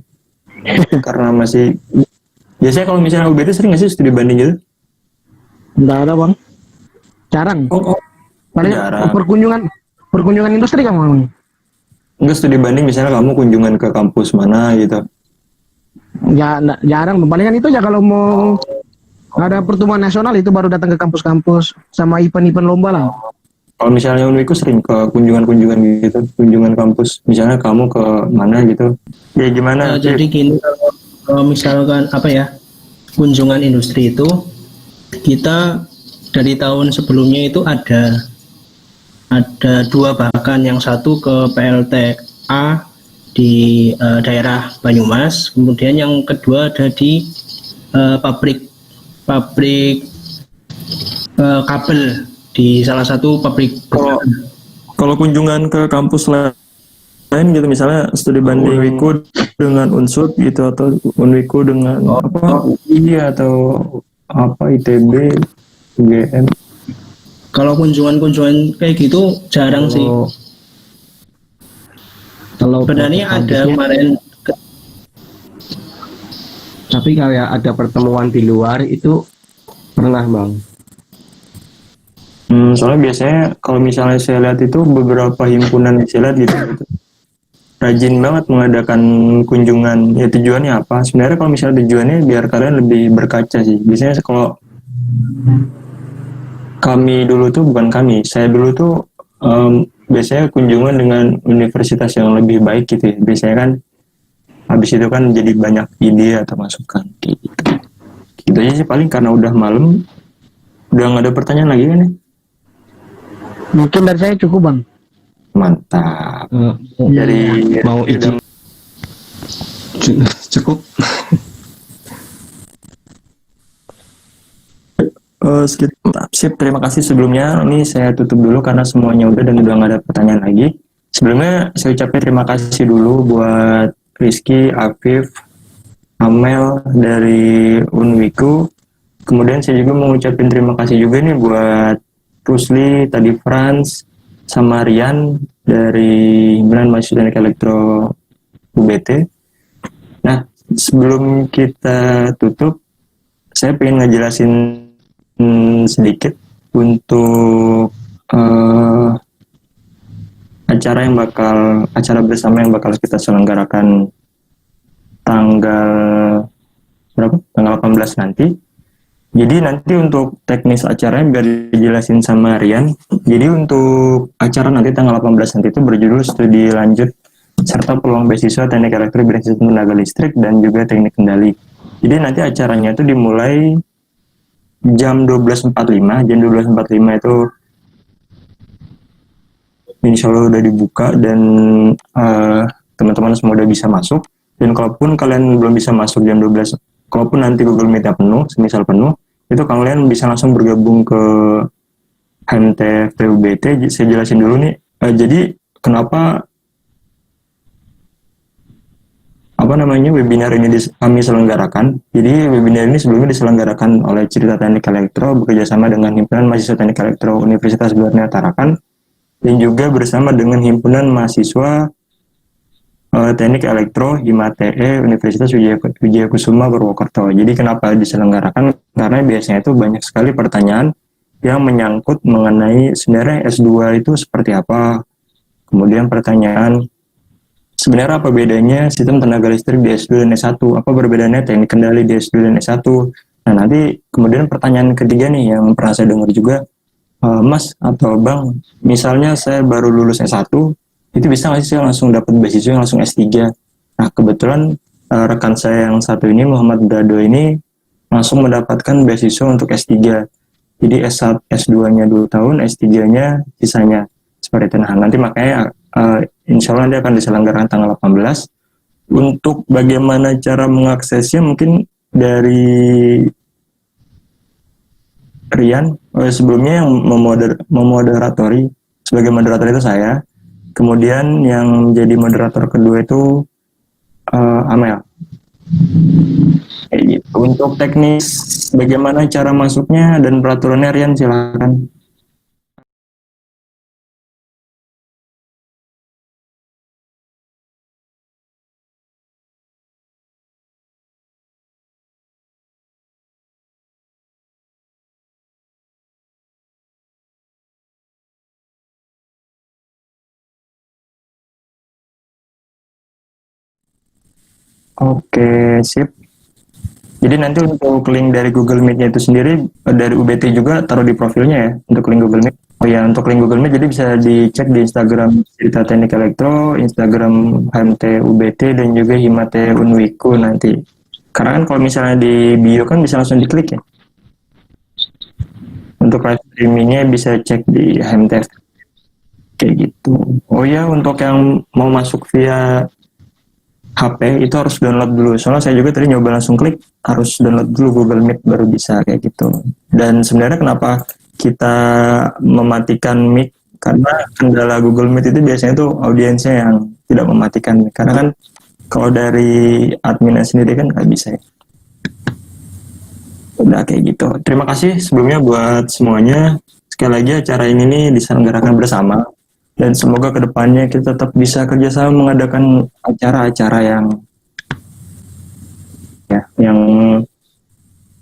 Karena masih, biasanya kalau misalnya UBT sering nggak sih studi banding gitu? Nggak ada bang. Jarang. Paling Jarang. perkunjungan industri kan bang? Enggak, studi banding misalnya kamu kunjungan ke kampus mana gitu. Ya jarang. Palingan itu aja kalau mau ada pertemuan nasional itu baru datang ke kampus-kampus sama event-event lomba lah. Kalau misalnya Unwiku sering ke kunjungan-kunjungan gitu, kunjungan kampus. Misalnya kamu ke mana gitu. Ya gimana? Jadi gini, kalau misalkan kunjungan industri itu kita dari tahun sebelumnya itu ada dua, bahkan yang satu ke PLTA di daerah Banyumas, kemudian yang kedua ada di pabrik kabel di salah satu pabrik. Kalau kunjungan ke kampus lain gitu, misalnya studi banding Unwiku dengan Unsur gitu, atau Unwiku dengan UI atau ITB, UGM. Kalau kunjungan kayak gitu jarang sih. Kalau sebenarnya ada kemarin, tapi kayak ada pertemuan di luar itu pernah bang. Soalnya biasanya kalau misalnya saya lihat itu beberapa himpunan yang saya lihat gitu, rajin banget mengadakan kunjungan. Ya tujuannya apa? Sebenarnya kalau misalnya tujuannya biar kalian lebih berkaca sih. Biasanya kalau saya dulu tuh biasanya kunjungan dengan universitas yang lebih baik gitu ya. Biasanya kan habis itu kan jadi banyak ide atau masukan gitu. Gitu aja sih paling, karena udah malam. Udah nggak ada pertanyaan lagi kan ya? Mungkin dari saya cukup bang. Mantap. Dari Mau izin cukup. Sip, terima kasih sebelumnya. Ini saya tutup dulu karena semuanya udah dan udah nggak ada pertanyaan lagi. Sebelumnya saya ucapkan terima kasih dulu buat Rizky, Afif, Amel dari Unwiku. Kemudian saya juga mau ucapin terima kasih juga nih buat Rusli, tadi Franz, sama Rian dari Himpunan Mahasiswa Teknik Elektro UBT. Nah, sebelum kita tutup, saya pengen ngejelasin sedikit untuk acara bersama yang bakal kita selenggarakan tanggal 18 nanti. Jadi nanti untuk teknis acaranya biar dijelasin sama Rian. Jadi untuk acara nanti tanggal 18 nanti itu berjudul studi lanjut serta peluang beasiswa teknik elektro bidang sistem tenaga listrik dan juga teknik kendali. Jadi nanti acaranya itu dimulai jam 12.45. Jam 12.45 itu insya Allah udah dibuka dan teman-teman semua udah bisa masuk. Dan kalaupun kalian belum bisa masuk jam 12, kalaupun nanti Google Meet penuh, semisal penuh, itu kalian bisa langsung bergabung ke HMT PUBT. Saya jelasin dulu nih. Jadi kenapa webinar ini kami selenggarakan. Jadi webinar ini sebelumnya diselenggarakan oleh Cerita Teknik Elektro bekerjasama dengan Himpunan Mahasiswa Teknik Elektro Universitas Borneo Tarakan dan juga bersama dengan Himpunan Mahasiswa Teknik Elektro HIMATE Universitas Wijayakusuma Purwokerto. Jadi kenapa diselenggarakan? Karena biasanya itu banyak sekali pertanyaan yang menyangkut mengenai sebenarnya S2 itu seperti apa. Kemudian pertanyaan, sebenarnya apa bedanya sistem tenaga listrik di S2 dan S1? Apa perbedaannya teknik kendali di S2 dan S1? Nah nanti kemudian pertanyaan ketiga nih yang pernah saya dengar juga, Mas atau Bang, misalnya saya baru lulus S1, itu bisa nggak sih saya langsung dapat beasiswa langsung S3? Nah kebetulan rekan saya yang satu ini, Muhammad Brado ini, langsung mendapatkan beasiswa untuk S3. Jadi S1, S2-nya 2 tahun, S3-nya sisanya. Seperti itu. Nah nanti makanya insya Allah nanti akan diselenggarakan tanggal 18. Untuk bagaimana cara mengaksesnya mungkin dari Rian, sebelumnya yang memoderatori, sebagai moderator itu saya. Kemudian yang menjadi moderator kedua itu Amel. Kayak gitu. Untuk teknis bagaimana cara masuknya dan peraturannya, Rian silakan. Oke, sip. Jadi nanti untuk link dari Google Meet-nya itu sendiri dari UBT juga taruh di profilnya ya untuk link Google Meet. Oh ya, untuk link Google Meet jadi bisa dicek di Instagram Cerita Teknik Elektro, Instagram HMT UBT dan juga Himate Unwiku nanti. Karena kan kalau misalnya di bio kan bisa langsung diklik ya. Untuk live streamingnya bisa cek di HMT kayak gitu. Oh ya, untuk yang mau masuk via HP itu harus download dulu. Soalnya saya juga tadi nyoba langsung klik, harus download dulu Google Meet baru bisa kayak gitu. Dan sebenarnya kenapa kita mematikan mic? Karena kendala Google Meet itu biasanya tuh audiensnya yang tidak mematikan. Karena kan kalau dari adminnya sendiri kan nggak bisa ya. Udah kayak gitu. Terima kasih sebelumnya buat semuanya. Sekali lagi acara ini nih diselenggarakan bersama. Dan semoga kedepannya kita tetap bisa kerjasama mengadakan acara-acara yang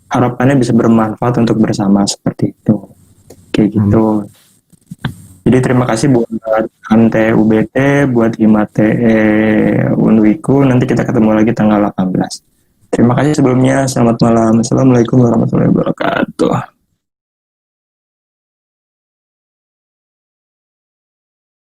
harapannya bisa bermanfaat untuk bersama seperti itu. Kayak gitu. Jadi terima kasih buat HMT UBT, buat Himate Unwiku. Nanti kita ketemu lagi tanggal 18. Terima kasih sebelumnya. Selamat malam. Assalamualaikum warahmatullahi wabarakatuh.